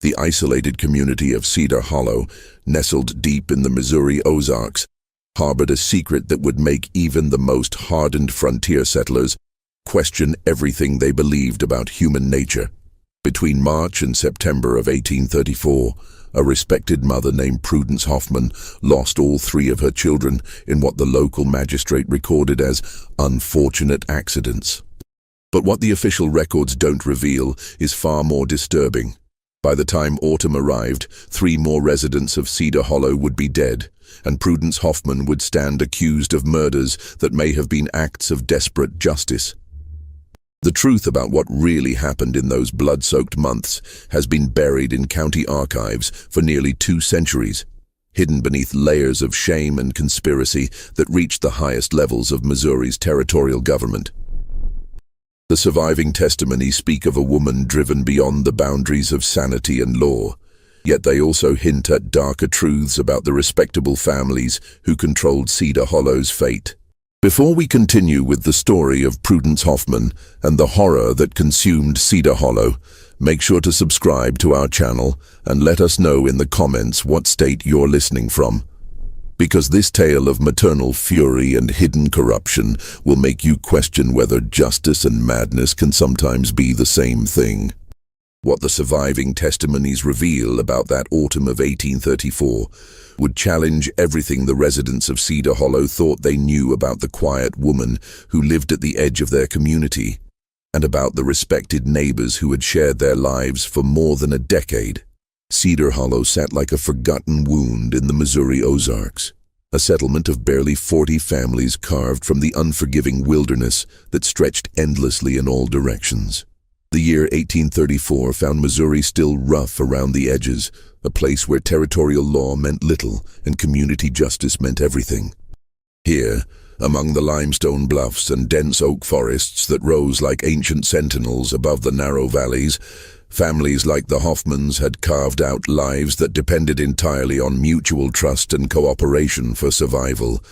The isolated community of Cedar Hollow, nestled deep in the Missouri Ozarks, harbored a secret that would make even the most hardened frontier settlers question everything they believed about human nature. Between March and September of 1834, a respected mother named Prudence Hoffman lost all 3 of her children in what the local magistrate recorded as unfortunate accidents. But what the official records don't reveal is far more disturbing. By the time autumn arrived, 3 more residents of Cedar Hollow would be dead, and Prudence Hoffman would stand accused of murders that may have been acts of desperate justice. The truth about what really happened in those blood-soaked months has been buried in county archives for nearly 2 centuries, hidden beneath layers of shame and conspiracy that reached the highest levels of Missouri's territorial government. The surviving testimonies speak of a woman driven beyond the boundaries of sanity and law, yet they also hint at darker truths about the respectable families who controlled Cedar Hollow's fate. Before we continue with the story of Prudence Hoffman and the horror that consumed Cedar Hollow, make sure to subscribe to our channel and let us know in the comments what state you're listening from. Because this tale of maternal fury and hidden corruption will make you question whether justice and madness can sometimes be the same thing. What the surviving testimonies reveal about that autumn of 1834 would challenge everything the residents of Cedar Hollow thought they knew about the quiet woman who lived at the edge of their community, and about the respected neighbors who had shared their lives for more than a decade. Cedar Hollow sat like a forgotten wound in the Missouri Ozarks, a settlement of barely 40 families carved from the unforgiving wilderness that stretched endlessly in all directions. The year 1834 found Missouri still rough around the edges, a place where territorial law meant little and community justice meant everything. Here, among the limestone bluffs and dense oak forests that rose like ancient sentinels above the narrow valleys, families like the Hoffmans had carved out lives that depended entirely on mutual trust and cooperation for survival.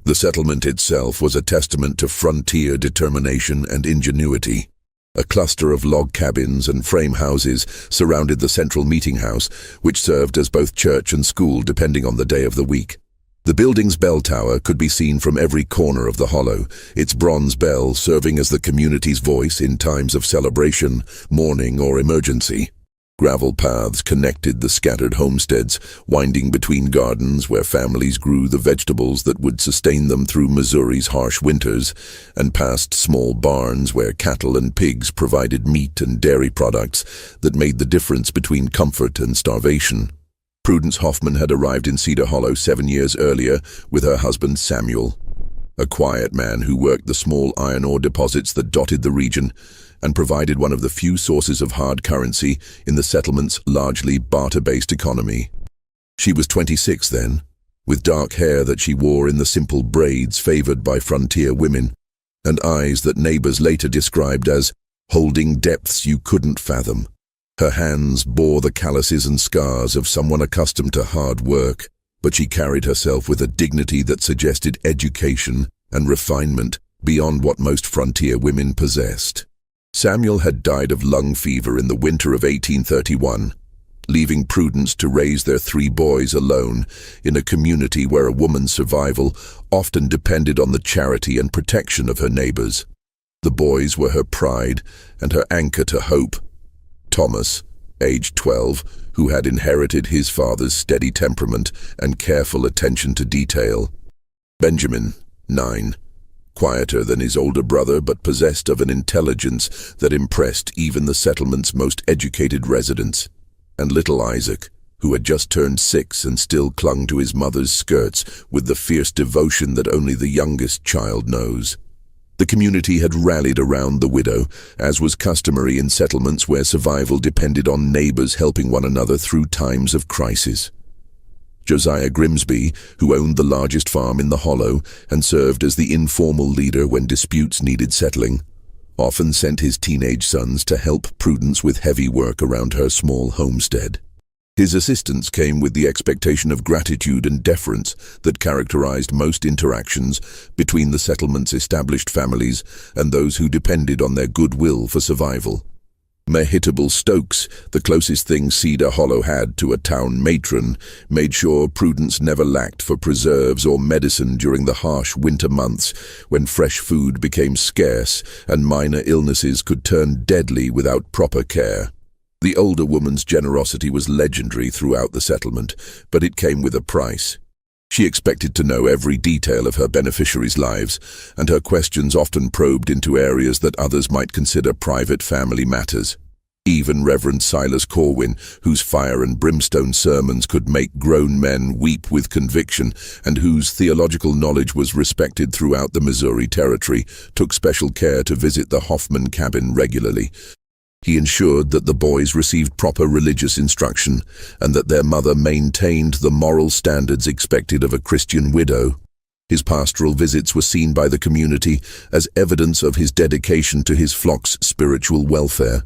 The settlement itself was a testament to frontier determination and ingenuity. A cluster of log cabins and frame houses surrounded the central meeting house, which served as both church and school depending on the day of the week. The building's bell tower could be seen from every corner of the hollow, its bronze bell serving as the community's voice in times of celebration, mourning, or emergency. Gravel paths connected the scattered homesteads, winding between gardens where families grew the vegetables that would sustain them through Missouri's harsh winters, and past small barns where cattle and pigs provided meat and dairy products that made the difference between comfort and starvation. Prudence Hoffman had arrived in Cedar Hollow 7 years earlier with her husband Samuel, a quiet man who worked the small iron ore deposits that dotted the region and provided one of the few sources of hard currency in the settlement's largely barter-based economy. She was 26 then, with dark hair that she wore in the simple braids favored by frontier women, and eyes that neighbors later described as holding depths you couldn't fathom. Her hands bore the calluses and scars of someone accustomed to hard work, but she carried herself with a dignity that suggested education and refinement beyond what most frontier women possessed. Samuel had died of lung fever in the winter of 1831, leaving Prudence to raise their 3 boys alone in a community where a woman's survival often depended on the charity and protection of her neighbors. The boys were her pride and her anchor to hope. Thomas, aged 12, who had inherited his father's steady temperament and careful attention to detail. Benjamin, 9, quieter than his older brother but possessed of an intelligence that impressed even the settlement's most educated residents. And little Isaac, who had just turned 6 and still clung to his mother's skirts with the fierce devotion that only the youngest child knows. The community had rallied around the widow, as was customary in settlements where survival depended on neighbors helping one another through times of crisis. Josiah Grimsby, who owned the largest farm in the hollow and served as the informal leader when disputes needed settling, often sent his teenage sons to help Prudence with heavy work around her small homestead. His assistance came with the expectation of gratitude and deference that characterized most interactions between the settlement's established families and those who depended on their goodwill for survival. Mehitable Stokes, the closest thing Cedar Hollow had to a town matron, made sure Prudence never lacked for preserves or medicine during the harsh winter months when fresh food became scarce and minor illnesses could turn deadly without proper care. The older woman's generosity was legendary throughout the settlement, but it came with a price. She expected to know every detail of her beneficiaries' lives, and her questions often probed into areas that others might consider private family matters. Even Reverend Silas Corwin, whose fire and brimstone sermons could make grown men weep with conviction, and whose theological knowledge was respected throughout the Missouri Territory, took special care to visit the Hoffman cabin regularly. He ensured that the boys received proper religious instruction and that their mother maintained the moral standards expected of a Christian widow. His pastoral visits were seen by the community as evidence of his dedication to his flock's spiritual welfare,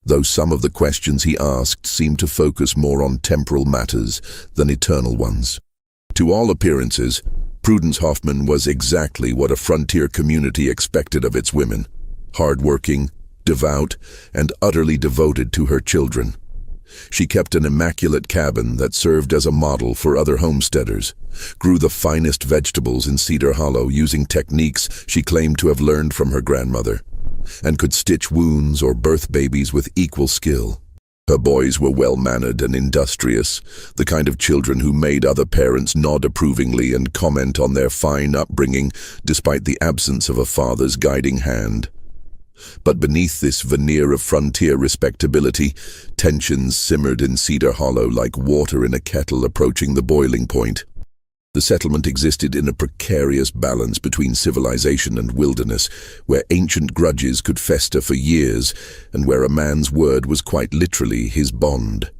though some of the questions he asked seemed to focus more on temporal matters than eternal ones. To all appearances, Prudence Hoffman was exactly what a frontier community expected of its women: hard-working, devout, and utterly devoted to her children. She kept an immaculate cabin that served as a model for other homesteaders, grew the finest vegetables in Cedar Hollow using techniques she claimed to have learned from her grandmother, and could stitch wounds or birth babies with equal skill. Her boys were well-mannered and industrious, the kind of children who made other parents nod approvingly and comment on their fine upbringing despite the absence of a father's guiding hand. But beneath this veneer of frontier respectability, tensions simmered in Cedar Hollow like water in a kettle approaching the boiling point. The settlement existed in a precarious balance between civilization and wilderness, where ancient grudges could fester for years, and where a man's word was quite literally his bond.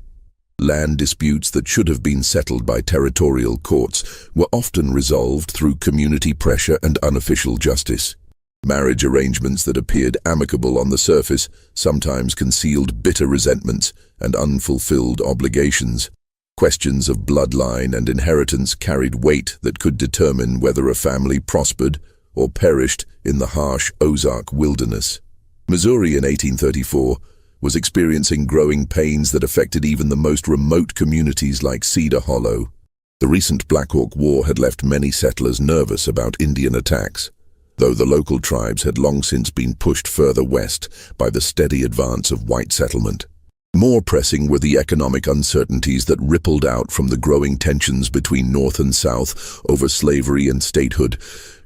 Land disputes that should have been settled by territorial courts were often resolved through community pressure and unofficial justice. Marriage arrangements that appeared amicable on the surface sometimes concealed bitter resentments and unfulfilled obligations. Questions of bloodline and inheritance carried weight that could determine whether a family prospered or perished in the harsh Ozark wilderness. Missouri in 1834 was experiencing growing pains that affected even the most remote communities like Cedar Hollow. The recent Black Hawk War had left many settlers nervous about Indian attacks, though the local tribes had long since been pushed further west by the steady advance of white settlement. More pressing were the economic uncertainties that rippled out from the growing tensions between North and South over slavery and statehood,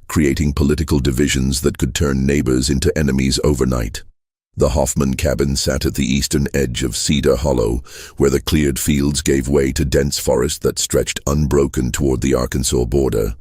creating political divisions that could turn neighbors into enemies overnight. The Hoffman cabin sat at the eastern edge of Cedar Hollow, where the cleared fields gave way to dense forest that stretched unbroken toward the Arkansas border.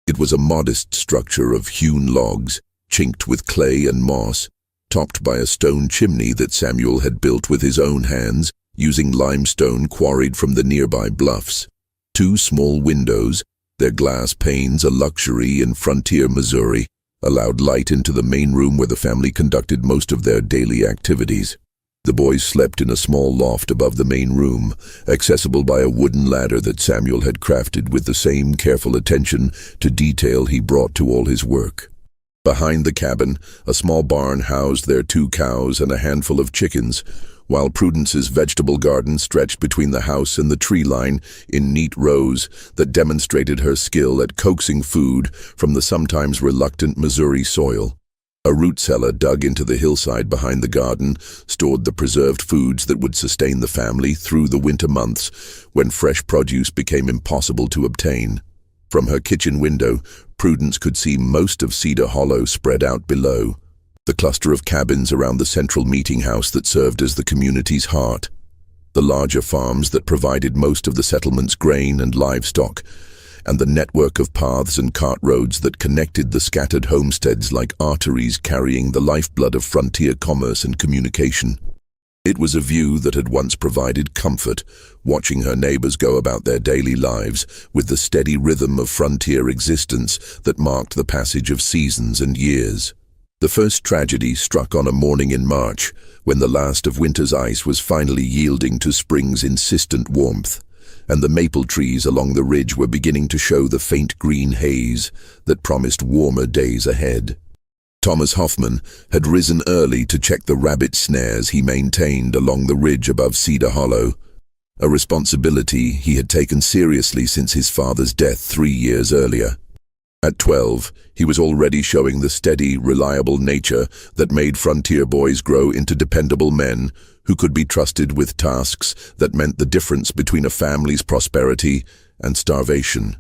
It was a modest structure of hewn logs, chinked with clay and moss, topped by a stone chimney that Samuel had built with his own hands, using limestone quarried from the nearby bluffs. 2 small windows, their glass panes a luxury in frontier Missouri, allowed light into the main room where the family conducted most of their daily activities. The boys slept in a small loft above the main room, accessible by a wooden ladder that Samuel had crafted with the same careful attention to detail he brought to all his work. Behind the cabin, a small barn housed their 2 cows and a handful of chickens, while Prudence's vegetable garden stretched between the house and the tree line in neat rows that demonstrated her skill at coaxing food from the sometimes reluctant Missouri soil. A root cellar dug into the hillside behind the garden stored the preserved foods that would sustain the family through the winter months when fresh produce became impossible to obtain. From her kitchen window, Prudence could see most of Cedar Hollow spread out below, the cluster of cabins around the central meeting house that served as the community's heart, the larger farms that provided most of the settlement's grain and livestock, and the network of paths and cart roads that connected the scattered homesteads like arteries carrying the lifeblood of frontier commerce and communication. It was a view that had once provided comfort, watching her neighbors go about their daily lives with the steady rhythm of frontier existence that marked the passage of seasons and years. The first tragedy struck on a morning in March, when the last of winter's ice was finally yielding to spring's insistent warmth, and the maple trees along the ridge were beginning to show the faint green haze that promised warmer days ahead. Thomas Hoffman had risen early to check the rabbit snares he maintained along the ridge above Cedar Hollow, a responsibility he had taken seriously since his father's death 3 years earlier. At 12, he was already showing the steady, reliable nature that made frontier boys grow into dependable men who could be trusted with tasks that meant the difference between a family's prosperity and starvation.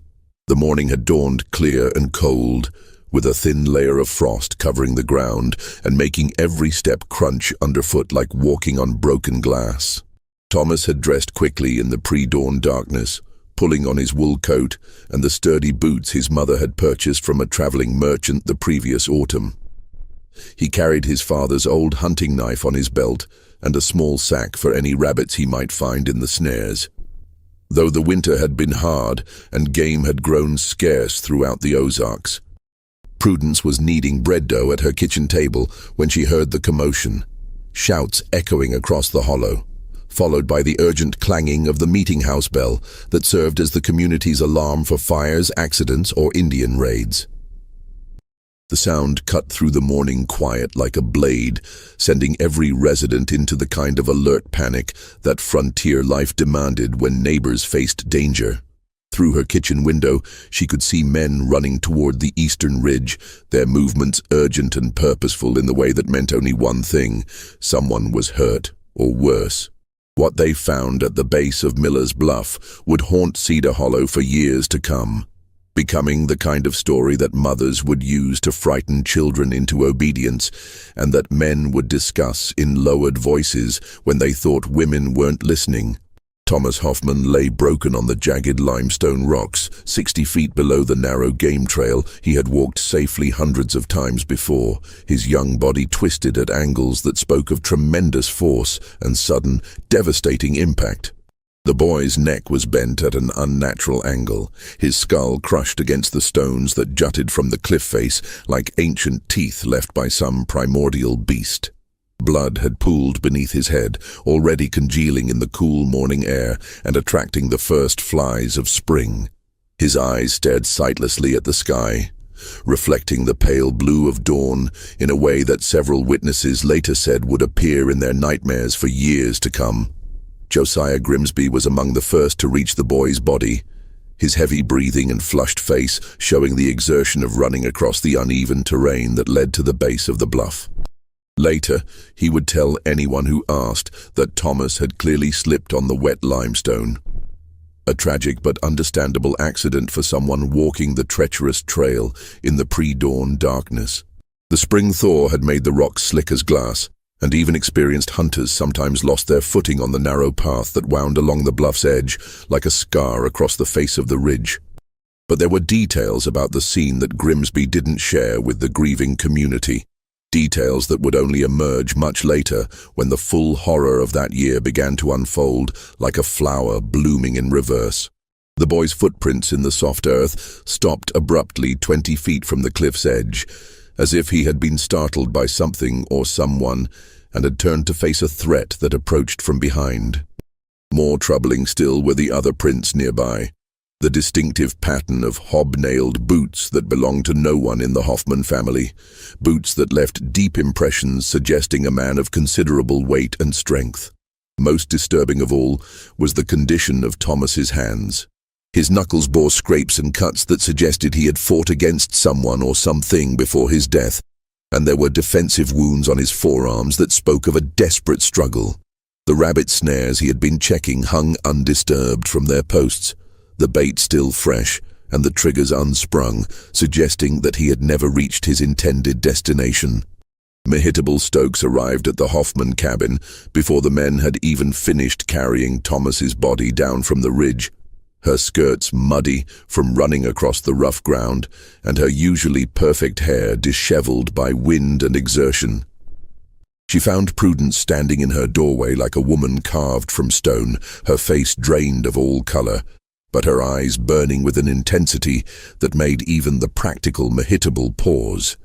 The morning had dawned clear and cold, with a thin layer of frost covering the ground and making every step crunch underfoot like walking on broken glass. Thomas had dressed quickly in the pre-dawn darkness, pulling on his wool coat and the sturdy boots his mother had purchased from a traveling merchant the previous autumn. He carried his father's old hunting knife on his belt and a small sack for any rabbits he might find in the snares. Though the winter had been hard and game had grown scarce throughout the Ozarks, Prudence was kneading bread dough at her kitchen table when she heard the commotion, shouts echoing across the hollow, followed by the urgent clanging of the meeting house bell that served as the community's alarm for fires, accidents, or Indian raids. The sound cut through the morning quiet like a blade, sending every resident into the kind of alert panic that frontier life demanded when neighbors faced danger. Through her kitchen window, she could see men running toward the eastern ridge, their movements urgent and purposeful in the way that meant only one thing: someone was hurt, or worse. What they found at the base of Miller's Bluff would haunt Cedar Hollow for years to come, becoming the kind of story that mothers would use to frighten children into obedience, and that men would discuss in lowered voices when they thought women weren't listening. Thomas Hoffman lay broken on the jagged limestone rocks, 60 feet below the narrow game trail he had walked safely hundreds of times before, his young body twisted at angles that spoke of tremendous force and sudden, devastating impact. The boy's neck was bent at an unnatural angle, his skull crushed against the stones that jutted from the cliff face like ancient teeth left by some primordial beast. Blood had pooled beneath his head, already congealing in the cool morning air and attracting the first flies of spring. His eyes stared sightlessly at the sky, reflecting the pale blue of dawn in a way that several witnesses later said would appear in their nightmares for years to come. Josiah Grimsby was among the first to reach the boy's body, his heavy breathing and flushed face showing the exertion of running across the uneven terrain that led to the base of the bluff. Later, he would tell anyone who asked that Thomas had clearly slipped on the wet limestone. A tragic but understandable accident for someone walking the treacherous trail in the pre-dawn darkness. The spring thaw had made the rocks slick as glass, and even experienced hunters sometimes lost their footing on the narrow path that wound along the bluff's edge like a scar across the face of the ridge. But there were details about the scene that Grimsby didn't share with the grieving community. Details that would only emerge much later when the full horror of that year began to unfold like a flower blooming in reverse. The boy's footprints in the soft earth stopped abruptly 20 feet from the cliff's edge, as if he had been startled by something or someone and had turned to face a threat that approached from behind. More troubling still were the other prints nearby. The distinctive pattern of hobnailed boots that belonged to no one in the Hoffman family, boots that left deep impressions suggesting a man of considerable weight and strength. Most disturbing of all was the condition of Thomas's hands. His knuckles bore scrapes and cuts that suggested he had fought against someone or something before his death, and there were defensive wounds on his forearms that spoke of a desperate struggle. The rabbit snares he had been checking hung undisturbed from their posts, the bait still fresh and the triggers unsprung, suggesting that he had never reached his intended destination. Mehitable Stokes arrived at the Hoffman cabin before the men had even finished carrying Thomas's body down from the ridge, her skirts muddy from running across the rough ground and her usually perfect hair disheveled by wind and exertion. She found Prudence standing in her doorway like a woman carved from stone, her face drained of all color, but her eyes burning with an intensity that made even the practical Mehitable pause.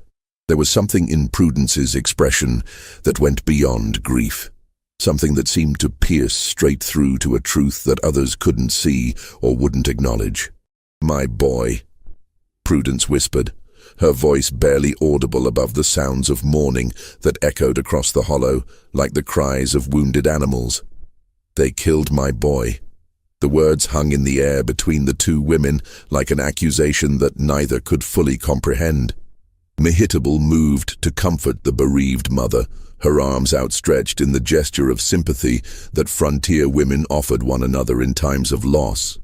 There was something in Prudence's expression that went beyond grief, something that seemed to pierce straight through to a truth that others couldn't see or wouldn't acknowledge. "My boy," Prudence whispered, her voice barely audible above the sounds of mourning that echoed across the hollow like the cries of wounded animals. "They killed my boy." The words hung in the air between the two women like an accusation that neither could fully comprehend. Mehitable moved to comfort the bereaved mother, her arms outstretched in the gesture of sympathy that frontier women offered one another in times of loss.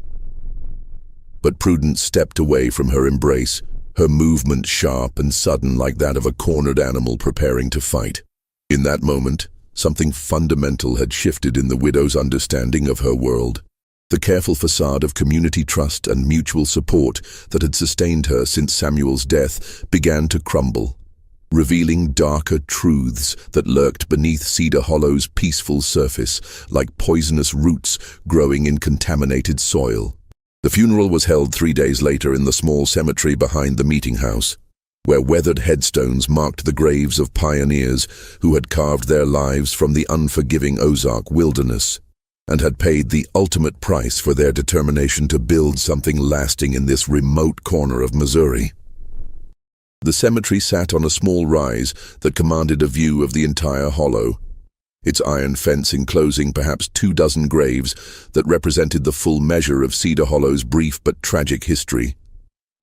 But Prudence stepped away from her embrace, her movement sharp and sudden like that of a cornered animal preparing to fight. In that moment, something fundamental had shifted in the widow's understanding of her world. The careful facade of community trust and mutual support that had sustained her since Samuel's death began to crumble, revealing darker truths that lurked beneath Cedar Hollow's peaceful surface, like poisonous roots growing in contaminated soil. The funeral was held 3 days later in the small cemetery behind the meeting house, where weathered headstones marked the graves of pioneers who had carved their lives from the unforgiving Ozark wilderness, and had paid the ultimate price for their determination to build something lasting in this remote corner of Missouri. The cemetery sat on a small rise that commanded a view of the entire hollow, its iron fence enclosing perhaps 24 graves that represented the full measure of Cedar Hollow's brief but tragic history.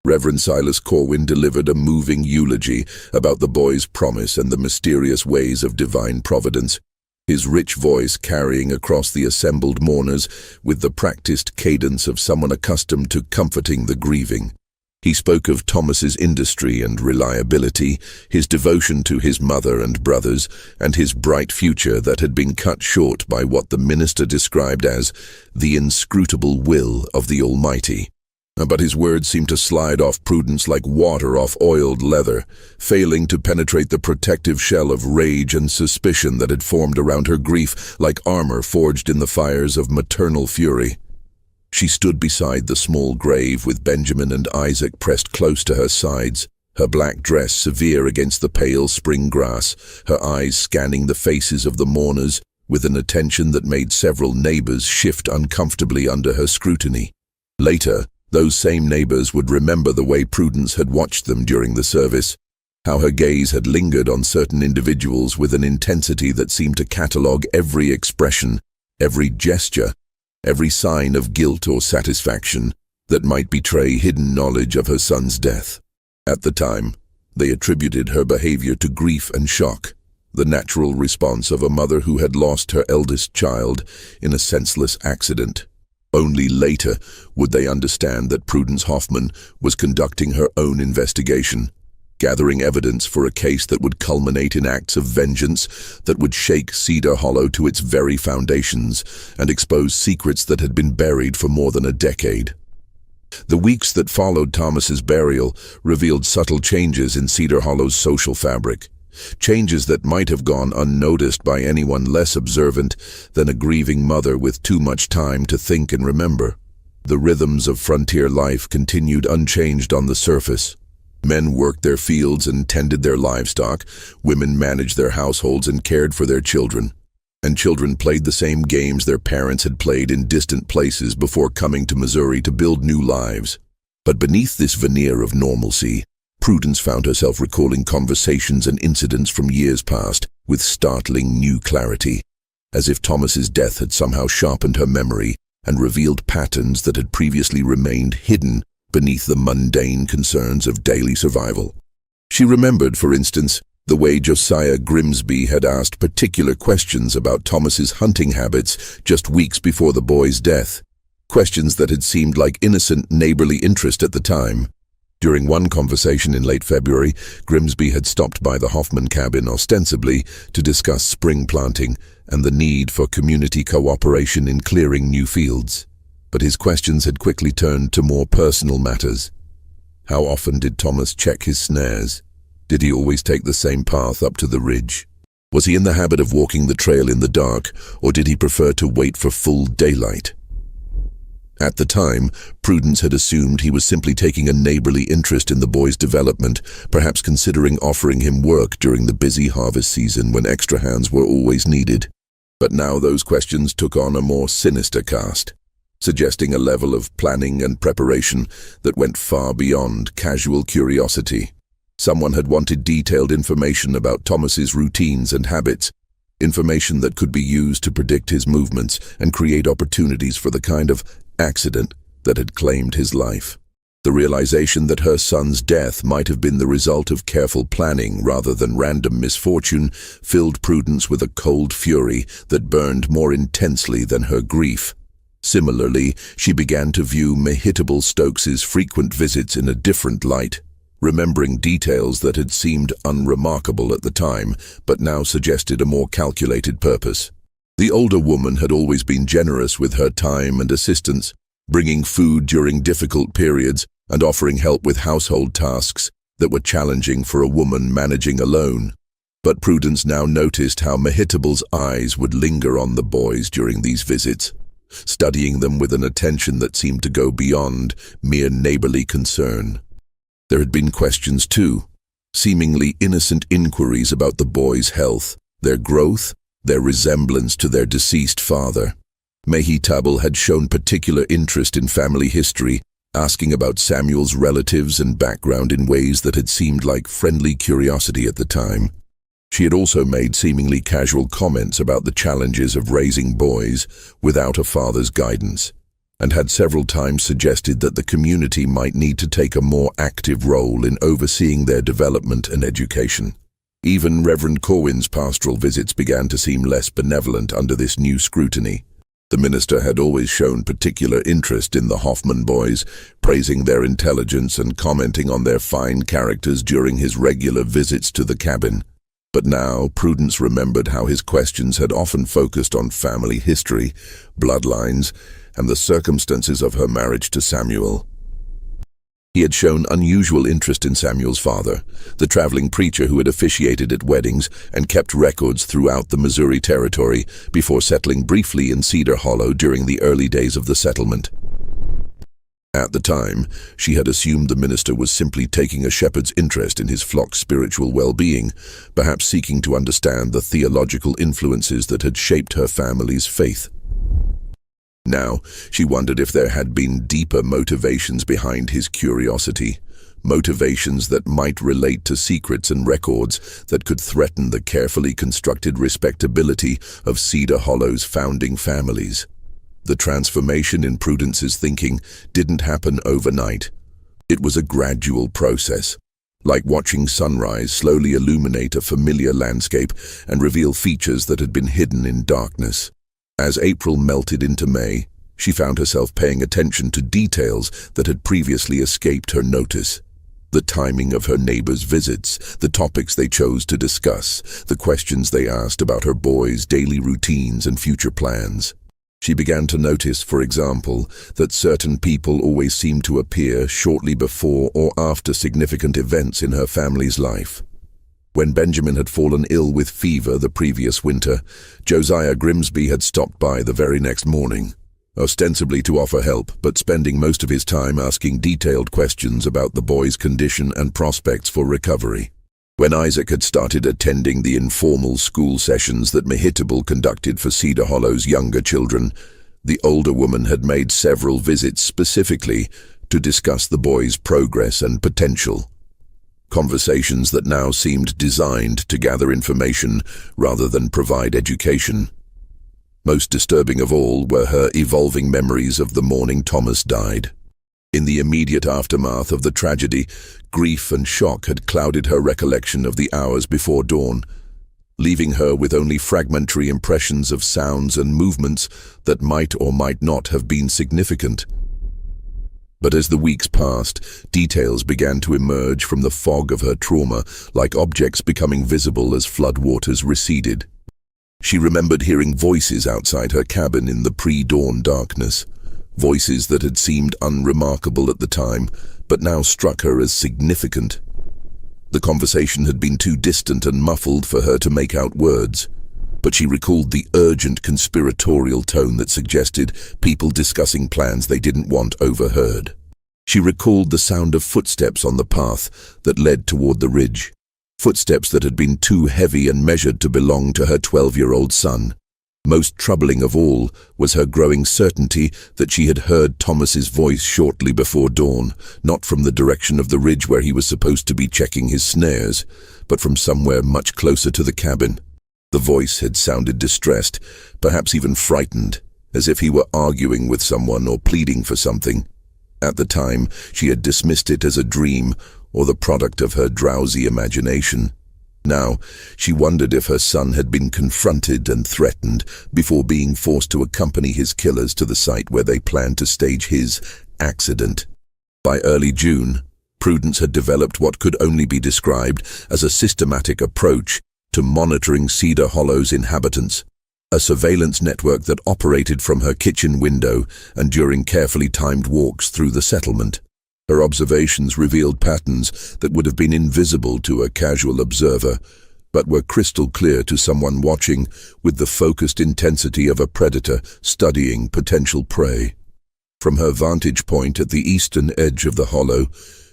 Reverend Silas Corwin delivered a moving eulogy about the boy's promise and the mysterious ways of divine providence, his rich voice carrying across the assembled mourners with the practiced cadence of someone accustomed to comforting the grieving. He spoke of Thomas's industry and reliability, his devotion to his mother and brothers, and his bright future that had been cut short by what the minister described as the inscrutable will of the Almighty. But his words seemed to slide off Prudence like water off oiled leather, failing to penetrate the protective shell of rage and suspicion that had formed around her grief like armor forged in the fires of maternal fury. She stood beside the small grave with Benjamin and Isaac pressed close to her sides, her black dress severe against the pale spring grass, her eyes scanning the faces of the mourners with an attention that made several neighbors shift uncomfortably under her scrutiny. Later, those same neighbors would remember the way Prudence had watched them during the service, how her gaze had lingered on certain individuals with an intensity that seemed to catalogue every expression, every gesture, every sign of guilt or satisfaction that might betray hidden knowledge of her son's death. At the time, they attributed her behavior to grief and shock, the natural response of a mother who had lost her eldest child in a senseless accident. Only later would they understand that Prudence Hoffman was conducting her own investigation, gathering evidence for a case that would culminate in acts of vengeance that would shake Cedar Hollow to its very foundations and expose secrets that had been buried for more than a decade. The weeks that followed Thomas's burial revealed subtle changes in Cedar Hollow's social fabric, changes that might have gone unnoticed by anyone less observant than a grieving mother with too much time to think and remember. The rhythms of frontier life continued unchanged on the surface. Men worked their fields and tended their livestock, women managed their households and cared for their children, and children played the same games their parents had played in distant places before coming to Missouri to build new lives. But beneath this veneer of normalcy, Prudence found herself recalling conversations and incidents from years past with startling new clarity, as if Thomas's death had somehow sharpened her memory and revealed patterns that had previously remained hidden beneath the mundane concerns of daily survival. She remembered, for instance, the way Josiah Grimsby had asked particular questions about Thomas's hunting habits just weeks before the boy's death, questions that had seemed like innocent neighborly interest at the time. During one conversation in late February, Grimsby had stopped by the Hoffman cabin ostensibly to discuss spring planting and the need for community cooperation in clearing new fields. But his questions had quickly turned to more personal matters. How often did Thomas check his snares? Did he always take the same path up to the ridge? Was he in the habit of walking the trail in the dark, or did he prefer to wait for full daylight? At the time, Prudence had assumed he was simply taking a neighborly interest in the boy's development, perhaps considering offering him work during the busy harvest season when extra hands were always needed. But now those questions took on a more sinister cast, suggesting a level of planning and preparation that went far beyond casual curiosity. Someone had wanted detailed information about Thomas's routines and habits, information that could be used to predict his movements and create opportunities for the kind of accident that had claimed his life. The realization that her son's death might have been the result of careful planning rather than random misfortune filled Prudence with a cold fury that burned more intensely than her grief. Similarly, she began to view Mehitable Stokes's frequent visits in a different light, remembering details that had seemed unremarkable at the time, but now suggested a more calculated purpose. The older woman had always been generous with her time and assistance, bringing food during difficult periods and offering help with household tasks that were challenging for a woman managing alone. But Prudence now noticed how Mehitable's eyes would linger on the boys during these visits, studying them with an attention that seemed to go beyond mere neighborly concern. There had been questions too, seemingly innocent inquiries about the boys' health, their growth, their resemblance to their deceased father. Mehitable had shown particular interest in family history, asking about Samuel's relatives and background in ways that had seemed like friendly curiosity at the time. She had also made seemingly casual comments about the challenges of raising boys without a father's guidance, and had several times suggested that the community might need to take a more active role in overseeing their development and education. Even Reverend Corwin's pastoral visits began to seem less benevolent under this new scrutiny. The minister had always shown particular interest in the Hoffman boys, praising their intelligence and commenting on their fine characters during his regular visits to the cabin. But now Prudence remembered how his questions had often focused on family history, bloodlines, and the circumstances of her marriage to Samuel. He had shown unusual interest in Samuel's father, the traveling preacher who had officiated at weddings and kept records throughout the Missouri Territory before settling briefly in Cedar Hollow during the early days of the settlement. At the time, she had assumed the minister was simply taking a shepherd's interest in his flock's spiritual well-being, perhaps seeking to understand the theological influences that had shaped her family's faith. Now, she wondered if there had been deeper motivations behind his curiosity, motivations that might relate to secrets and records that could threaten the carefully constructed respectability of Cedar Hollow's founding families. The transformation in Prudence's thinking didn't happen overnight. It was a gradual process, like watching sunrise slowly illuminate a familiar landscape and reveal features that had been hidden in darkness. As April melted into May, she found herself paying attention to details that had previously escaped her notice. The timing of her neighbors' visits, the topics they chose to discuss, the questions they asked about her boys' daily routines and future plans. She began to notice, for example, that certain people always seemed to appear shortly before or after significant events in her family's life. When Benjamin had fallen ill with fever the previous winter, Josiah Grimsby had stopped by the very next morning, ostensibly to offer help, but spending most of his time asking detailed questions about the boy's condition and prospects for recovery. When Isaac had started attending the informal school sessions that Mehitable conducted for Cedar Hollow's younger children, the older woman had made several visits specifically to discuss the boy's progress and potential. Conversations that now seemed designed to gather information rather than provide education. Most disturbing of all were her evolving memories of the morning Thomas died. In the immediate aftermath of the tragedy, grief and shock had clouded her recollection of the hours before dawn, leaving her with only fragmentary impressions of sounds and movements that might or might not have been significant. But as the weeks passed, details began to emerge from the fog of her trauma, like objects becoming visible as floodwaters receded. She remembered hearing voices outside her cabin in the pre-dawn darkness, voices that had seemed unremarkable at the time, but now struck her as significant. The conversation had been too distant and muffled for her to make out words, but she recalled the urgent conspiratorial tone that suggested people discussing plans they didn't want overheard. She recalled the sound of footsteps on the path that led toward the ridge, footsteps that had been too heavy and measured to belong to her 12-year-old son. Most troubling of all was her growing certainty that she had heard Thomas's voice shortly before dawn, not from the direction of the ridge where he was supposed to be checking his snares, but from somewhere much closer to the cabin. The voice had sounded distressed, perhaps even frightened, as if he were arguing with someone or pleading for something. At the time, she had dismissed it as a dream or the product of her drowsy imagination. Now, she wondered if her son had been confronted and threatened before being forced to accompany his killers to the site where they planned to stage his accident. By early June, Prudence had developed what could only be described as a systematic approach to monitoring Cedar Hollow's inhabitants, a surveillance network that operated from her kitchen window and during carefully timed walks through the settlement. Her observations revealed patterns that would have been invisible to a casual observer, but were crystal clear to someone watching with the focused intensity of a predator studying potential prey. From her vantage point at the eastern edge of the hollow,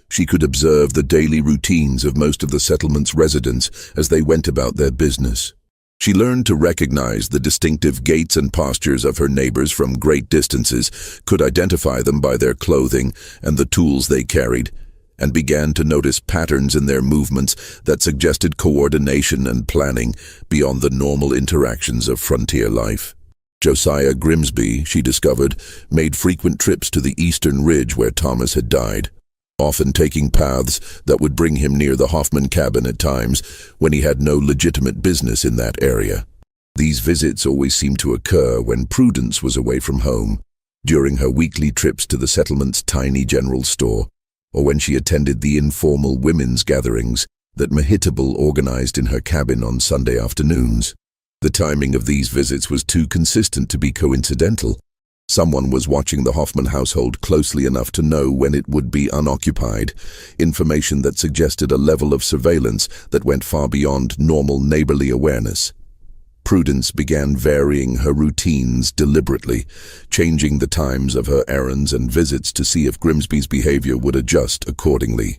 she could observe the daily routines of most of the settlement's residents as they went about their business. She learned to recognize the distinctive gaits and postures of her neighbors from great distances, could identify them by their clothing and the tools they carried, and began to notice patterns in their movements that suggested coordination and planning beyond the normal interactions of frontier life. Josiah Grimsby, she discovered, made frequent trips to the eastern ridge where Thomas had died, often taking paths that would bring him near the Hoffman cabin at times when he had no legitimate business in that area. These visits always seemed to occur when Prudence was away from home, during her weekly trips to the settlement's tiny general store, or when she attended the informal women's gatherings that Mehitable organized in her cabin on Sunday afternoons. The timing of these visits was too consistent to be coincidental. Someone was watching the Hoffman household closely enough to know when it would be unoccupied, information that suggested a level of surveillance that went far beyond normal neighborly awareness. Prudence began varying her routines deliberately, changing the times of her errands and visits to see if Grimsby's behavior would adjust accordingly.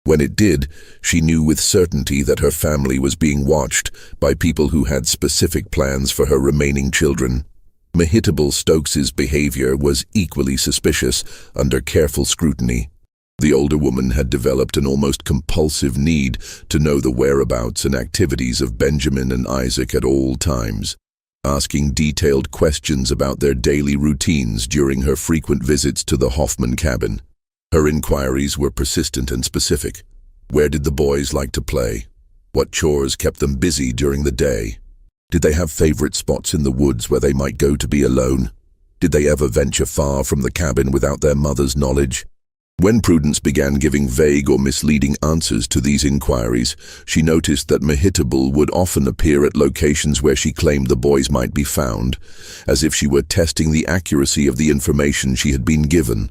When it did, she knew with certainty that her family was being watched by people who had specific plans for her remaining children. Mehitable Stokes's behavior was equally suspicious under careful scrutiny. The older woman had developed an almost compulsive need to know the whereabouts and activities of Benjamin and Isaac at all times, asking detailed questions about their daily routines during her frequent visits to the Hoffman cabin. Her inquiries were persistent and specific. Where did the boys like to play? What chores kept them busy during the day? Did they have favorite spots in the woods where they might go to be alone? Did they ever venture far from the cabin without their mother's knowledge? When Prudence began giving vague or misleading answers to these inquiries, she noticed that Mehitable would often appear at locations where she claimed the boys might be found, as if she were testing the accuracy of the information she had been given.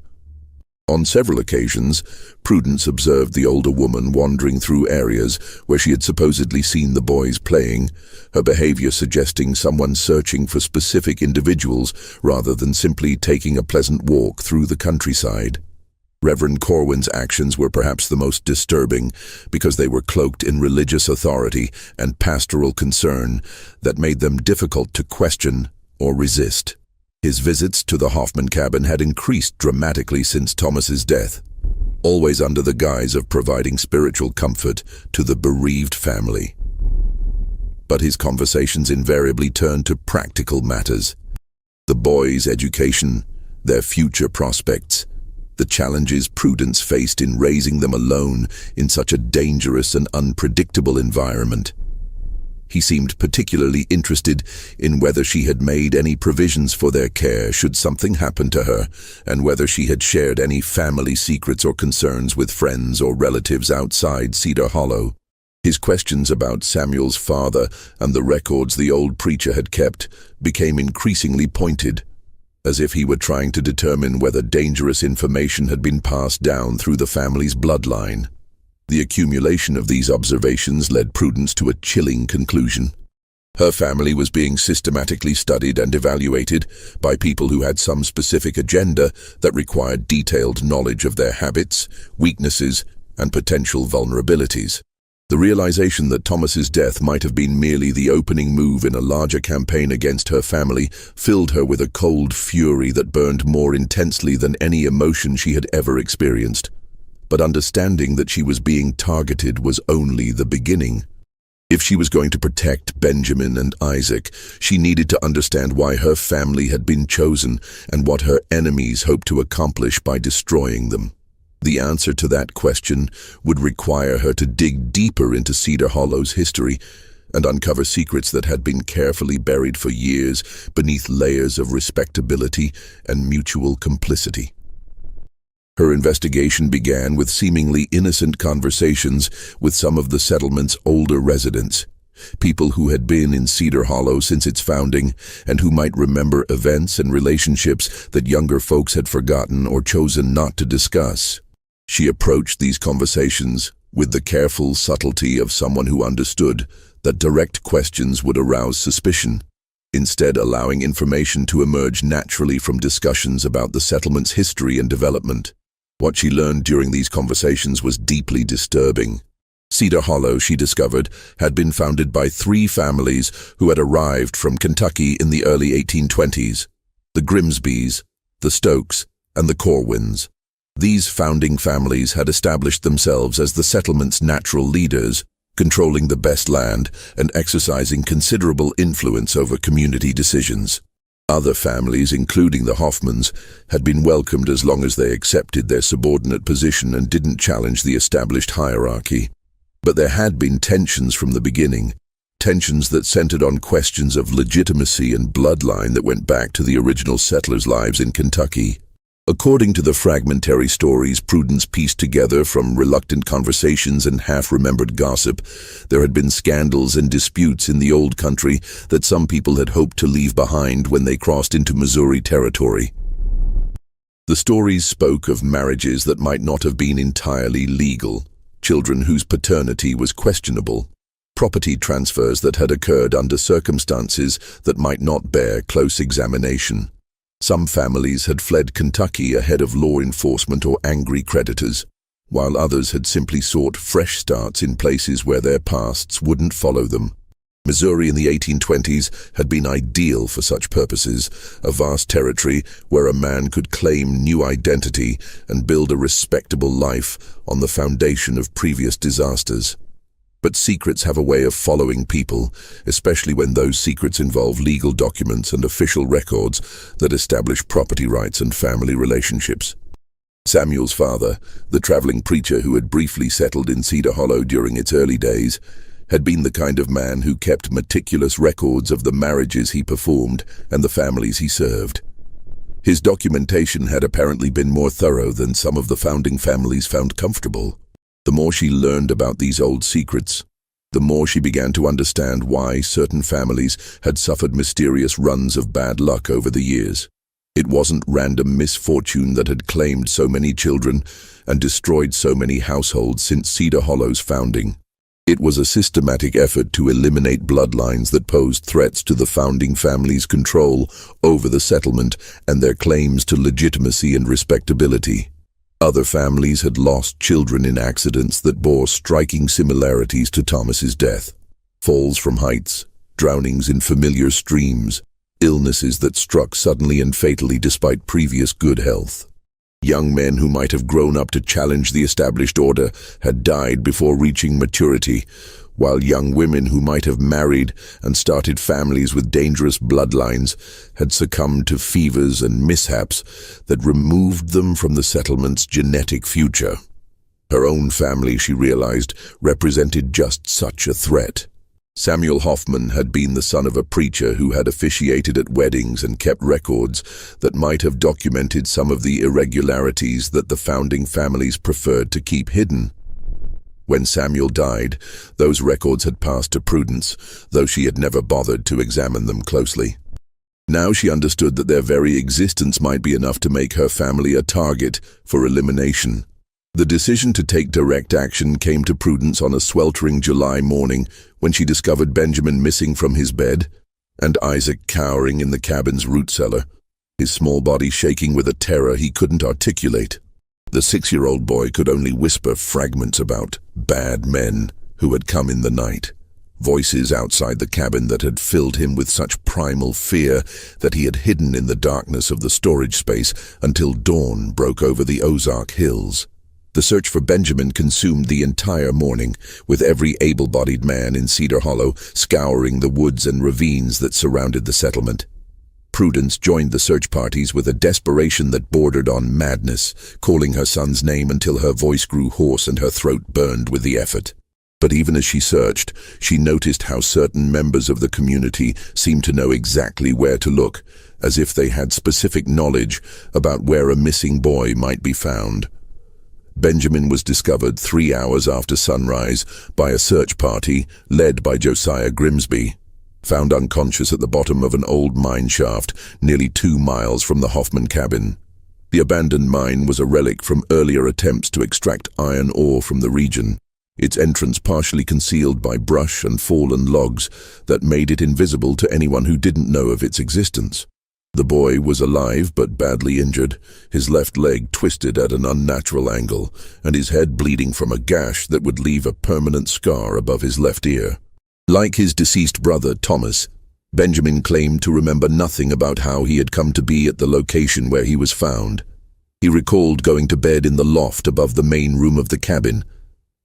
On several occasions, Prudence observed the older woman wandering through areas where she had supposedly seen the boys playing, her behavior suggesting someone searching for specific individuals rather than simply taking a pleasant walk through the countryside. Reverend Corwin's actions were perhaps the most disturbing because they were cloaked in religious authority and pastoral concern that made them difficult to question or resist. His visits to the Hoffman cabin had increased dramatically since Thomas's death, always under the guise of providing spiritual comfort to the bereaved family. But his conversations invariably turned to practical matters: the boys' education, their future prospects, the challenges Prudence faced in raising them alone in such a dangerous and unpredictable environment. He seemed particularly interested in whether she had made any provisions for their care should something happen to her, and whether she had shared any family secrets or concerns with friends or relatives outside Cedar Hollow. His questions about Samuel's father and the records the old preacher had kept became increasingly pointed, as if he were trying to determine whether dangerous information had been passed down through the family's bloodline. The accumulation of these observations led Prudence to a chilling conclusion. Her family was being systematically studied and evaluated by people who had some specific agenda that required detailed knowledge of their habits, weaknesses, and potential vulnerabilities. The realization that Thomas's death might have been merely the opening move in a larger campaign against her family filled her with a cold fury that burned more intensely than any emotion she had ever experienced. But understanding that she was being targeted was only the beginning. If she was going to protect Benjamin and Isaac, she needed to understand why her family had been chosen and what her enemies hoped to accomplish by destroying them. The answer to that question would require her to dig deeper into Cedar Hollow's history and uncover secrets that had been carefully buried for years beneath layers of respectability and mutual complicity. Her investigation began with seemingly innocent conversations with some of the settlement's older residents, people who had been in Cedar Hollow since its founding and who might remember events and relationships that younger folks had forgotten or chosen not to discuss. She approached these conversations with the careful subtlety of someone who understood that direct questions would arouse suspicion, instead allowing information to emerge naturally from discussions about the settlement's history and development. What she learned during these conversations was deeply disturbing. Cedar Hollow, she discovered, had been founded by 3 families who had arrived from Kentucky in the early 1820s: the Grimsbys, the Stokes, and the Corwins. These founding families had established themselves as the settlement's natural leaders, controlling the best land and exercising considerable influence over community decisions. Other families, including the Hoffmans, had been welcomed as long as they accepted their subordinate position and didn't challenge the established hierarchy. But there had been tensions from the beginning, tensions that centered on questions of legitimacy and bloodline that went back to the original settlers' lives in Kentucky. According to the fragmentary stories Prudence pieced together from reluctant conversations and half-remembered gossip, there had been scandals and disputes in the old country that some people had hoped to leave behind when they crossed into Missouri territory. The stories spoke of marriages that might not have been entirely legal, children whose paternity was questionable, property transfers that had occurred under circumstances that might not bear close examination. Some families had fled Kentucky ahead of law enforcement or angry creditors, while others had simply sought fresh starts in places where their pasts wouldn't follow them. Missouri in the 1820s had been ideal for such purposes, a vast territory where a man could claim new identity and build a respectable life on the foundation of previous disasters. But secrets have a way of following people, especially when those secrets involve legal documents and official records that establish property rights and family relationships. Samuel's father, the traveling preacher who had briefly settled in Cedar Hollow during its early days, had been the kind of man who kept meticulous records of the marriages he performed and the families he served. His documentation had apparently been more thorough than some of the founding families found comfortable. The more she learned about these old secrets, the more she began to understand why certain families had suffered mysterious runs of bad luck over the years. It wasn't random misfortune that had claimed so many children and destroyed so many households since Cedar Hollow's founding. It was a systematic effort to eliminate bloodlines that posed threats to the founding family's control over the settlement and their claims to legitimacy and respectability. Other families had lost children in accidents that bore striking similarities to Thomas's death. Falls from heights, drownings in familiar streams, illnesses that struck suddenly and fatally despite previous good health. Young men who might have grown up to challenge the established order had died before reaching maturity, while young women who might have married and started families with dangerous bloodlines had succumbed to fevers and mishaps that removed them from the settlement's genetic future. Her own family, she realized, represented just such a threat. Samuel Hoffman had been the son of a preacher who had officiated at weddings and kept records that might have documented some of the irregularities that the founding families preferred to keep hidden. When Samuel died, those records had passed to Prudence, though she had never bothered to examine them closely. Now she understood that their very existence might be enough to make her family a target for elimination. The decision to take direct action came to Prudence on a sweltering July morning when she discovered Benjamin missing from his bed and Isaac cowering in the cabin's root cellar, his small body shaking with a terror he couldn't articulate. The 6-year-old boy could only whisper fragments about bad men who had come in the night. Voices outside the cabin that had filled him with such primal fear that he had hidden in the darkness of the storage space until dawn broke over the Ozark hills. The search for Benjamin consumed the entire morning, with every able-bodied man in Cedar Hollow scouring the woods and ravines that surrounded the settlement. Prudence joined the search parties with a desperation that bordered on madness, calling her son's name until her voice grew hoarse and her throat burned with the effort. But even as she searched, she noticed how certain members of the community seemed to know exactly where to look, as if they had specific knowledge about where a missing boy might be found. Benjamin was discovered 3 hours after sunrise by a search party led by Josiah Grimsby, found unconscious at the bottom of an old mine shaft nearly 2 miles from the Hoffman cabin. The abandoned mine was a relic from earlier attempts to extract iron ore from the region, its entrance partially concealed by brush and fallen logs that made it invisible to anyone who didn't know of its existence. The boy was alive but badly injured, his left leg twisted at an unnatural angle, and his head bleeding from a gash that would leave a permanent scar above his left ear. Like his deceased brother, Thomas, Benjamin claimed to remember nothing about how he had come to be at the location where he was found. He recalled going to bed in the loft above the main room of the cabin,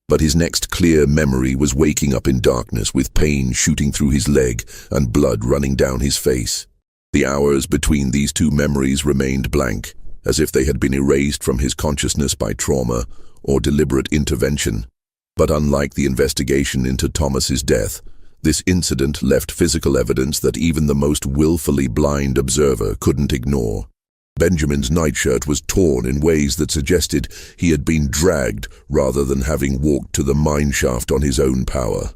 but his next clear memory was waking up in darkness with pain shooting through his leg and blood running down his face. The hours between these two memories remained blank, as if they had been erased from his consciousness by trauma or deliberate intervention. But unlike the investigation into Thomas's death, this incident left physical evidence that even the most willfully blind observer couldn't ignore. Benjamin's nightshirt was torn in ways that suggested he had been dragged rather than having walked to the mine shaft on his own power.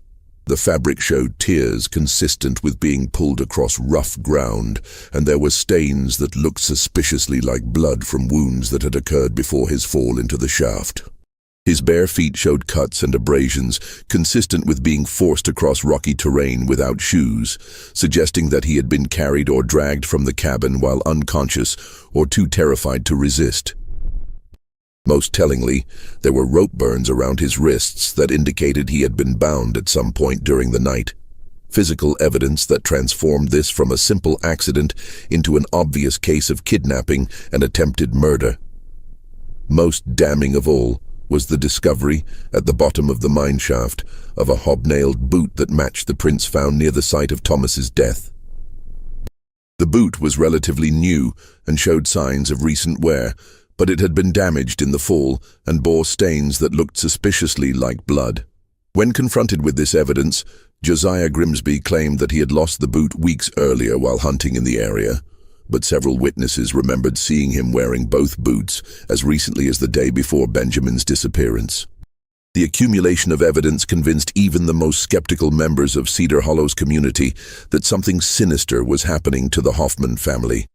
The fabric showed tears consistent with being pulled across rough ground, and there were stains that looked suspiciously like blood from wounds that had occurred before his fall into the shaft. His bare feet showed cuts and abrasions, consistent with being forced across rocky terrain without shoes, suggesting that he had been carried or dragged from the cabin while unconscious or too terrified to resist. Most tellingly, there were rope burns around his wrists that indicated he had been bound at some point during the night. Physical evidence that transformed this from a simple accident into an obvious case of kidnapping and attempted murder. Most damning of all was the discovery, at the bottom of the mine shaft, of a hobnailed boot that matched the prints found near the site of Thomas's death. The boot was relatively new and showed signs of recent wear, but it had been damaged in the fall and bore stains that looked suspiciously like blood. When confronted with this evidence, Josiah Grimsby claimed that he had lost the boot weeks earlier while hunting in the area, but several witnesses remembered seeing him wearing both boots as recently as the day before Benjamin's disappearance. The accumulation of evidence convinced even the most skeptical members of Cedar Hollow's community that something sinister was happening to the Hoffman family.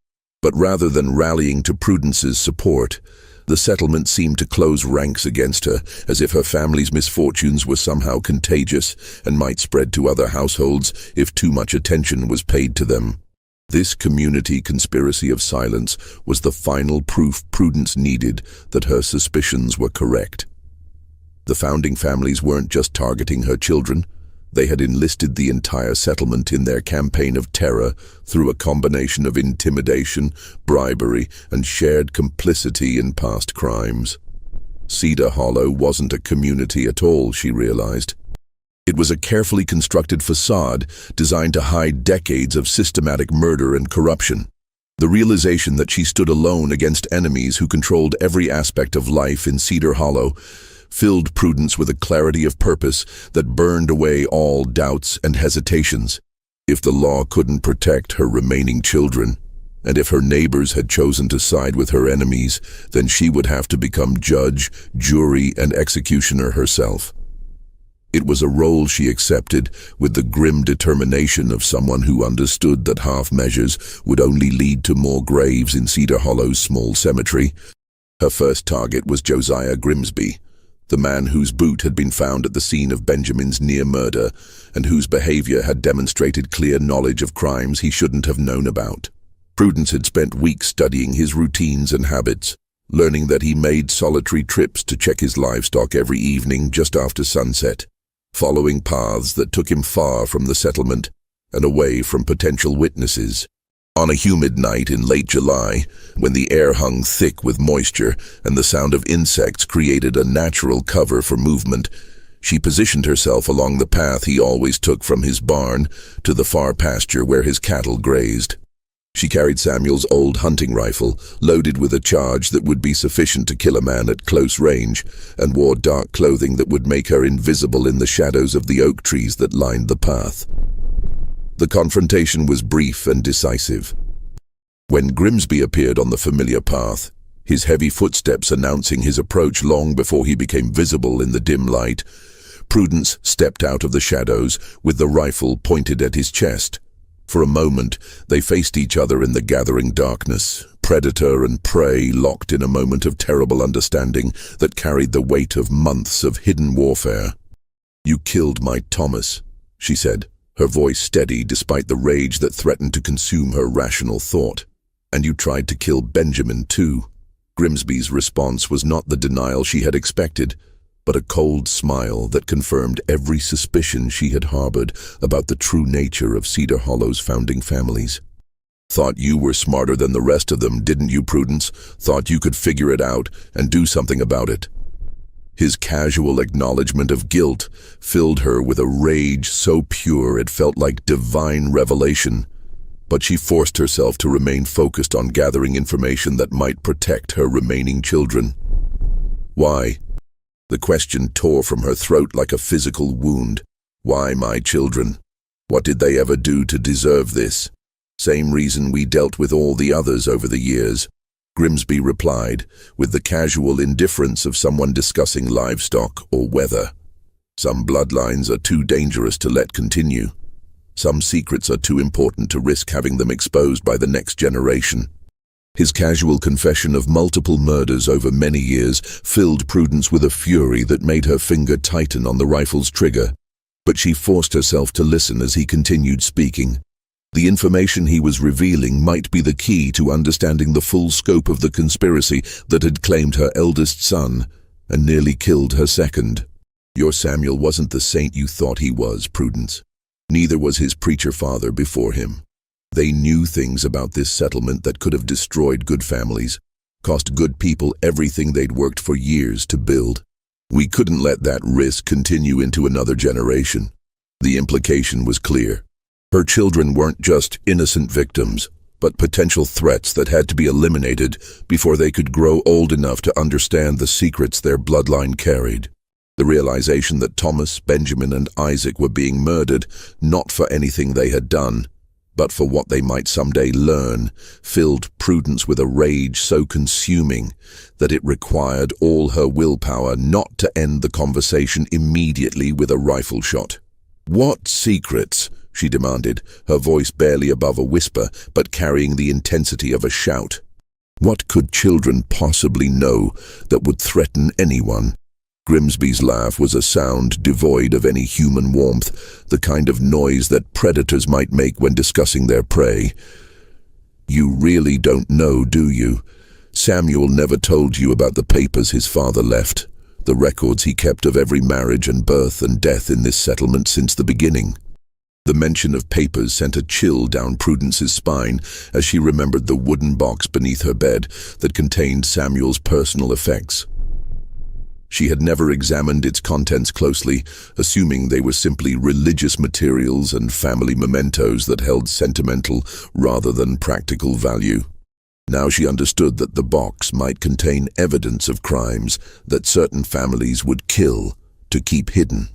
But rather than rallying to Prudence's support, the settlement seemed to close ranks against her, as if her family's misfortunes were somehow contagious and might spread to other households if too much attention was paid to them. This community conspiracy of silence was the final proof Prudence needed that her suspicions were correct. The founding families weren't just targeting her children. They had enlisted the entire settlement in their campaign of terror through a combination of intimidation, bribery, and shared complicity in past crimes. Cedar Hollow wasn't a community at all, she realized. It was a carefully constructed facade designed to hide decades of systematic murder and corruption. The realization that she stood alone against enemies who controlled every aspect of life in Cedar Hollow filled Prudence with a clarity of purpose that burned away all doubts and hesitations. If the law couldn't protect her remaining children, and if her neighbors had chosen to side with her enemies, then she would have to become judge, jury, and executioner herself. It was a role she accepted with the grim determination of someone who understood that half measures would only lead to more graves in Cedar Hollow's small cemetery. Her first target was Josiah Grimsby, the man whose boot had been found at the scene of Benjamin's near murder and whose behavior had demonstrated clear knowledge of crimes he shouldn't have known about. Prudence had spent weeks studying his routines and habits, learning that he made solitary trips to check his livestock every evening just after sunset. following paths that took him far from the settlement and away from potential witnesses. On a humid night in late July, when the air hung thick with moisture and the sound of insects created a natural cover for movement, she positioned herself along the path he always took from his barn to the far pasture where his cattle grazed. She carried Samuel's old hunting rifle, loaded with a charge that would be sufficient to kill a man at close range, and wore dark clothing that would make her invisible in the shadows of the oak trees that lined the path. The confrontation was brief and decisive. When Grimsby appeared on the familiar path, his heavy footsteps announcing his approach long before he became visible in the dim light, Prudence stepped out of the shadows with the rifle pointed at his chest. For a moment, they faced each other in the gathering darkness, predator and prey locked in a moment of terrible understanding that carried the weight of months of hidden warfare. "You killed my Thomas," she said, her voice steady despite the rage that threatened to consume her rational thought. "And you tried to kill Benjamin too." Grimsby's response was not the denial she had expected, but a cold smile that confirmed every suspicion she had harbored about the true nature of Cedar Hollow's founding families. "Thought you were smarter than the rest of them, didn't you, Prudence? Thought you could figure it out and do something about it." His casual acknowledgement of guilt filled her with a rage so pure it felt like divine revelation, but she forced herself to remain focused on gathering information that might protect her remaining children. "Why?" The question tore from her throat like a physical wound. "Why my children? What did they ever do to deserve this?" "Same reason we dealt with all the others over the years," Grimsby replied, with the casual indifference of someone discussing livestock or weather. "Some bloodlines are too dangerous to let continue. Some secrets are too important to risk having them exposed by the next generation." His casual confession of multiple murders over many years filled Prudence with a fury that made her finger tighten on the rifle's trigger, but she forced herself to listen as he continued speaking. The information he was revealing might be the key to understanding the full scope of the conspiracy that had claimed her eldest son and nearly killed her second. "Your Samuel wasn't the saint you thought he was, Prudence. Neither was his preacher father before him. They knew things about this settlement that could have destroyed good families, cost good people everything they'd worked for years to build. We couldn't let that risk continue into another generation." The implication was clear. Her children weren't just innocent victims, but potential threats that had to be eliminated before they could grow old enough to understand the secrets their bloodline carried. The realization that Thomas, Benjamin, and Isaac were being murdered, not for anything they had done, but for what they might someday learn, filled Prudence with a rage so consuming that it required all her willpower not to end the conversation immediately with a rifle shot. "What secrets?" she demanded, her voice barely above a whisper, but carrying the intensity of a shout. What could children possibly know that would threaten anyone? Grimsby's laugh was a sound devoid of any human warmth, the kind of noise that predators might make when discussing their prey. "You really don't know, do you? Samuel never told you about the papers his father left, the records he kept of every marriage and birth and death in this settlement since the beginning." The mention of papers sent a chill down Prudence's spine as she remembered the wooden box beneath her bed that contained Samuel's personal effects. She had never examined its contents closely, assuming they were simply religious materials and family mementos that held sentimental rather than practical value. Now she understood that the box might contain evidence of crimes that certain families would kill to keep hidden.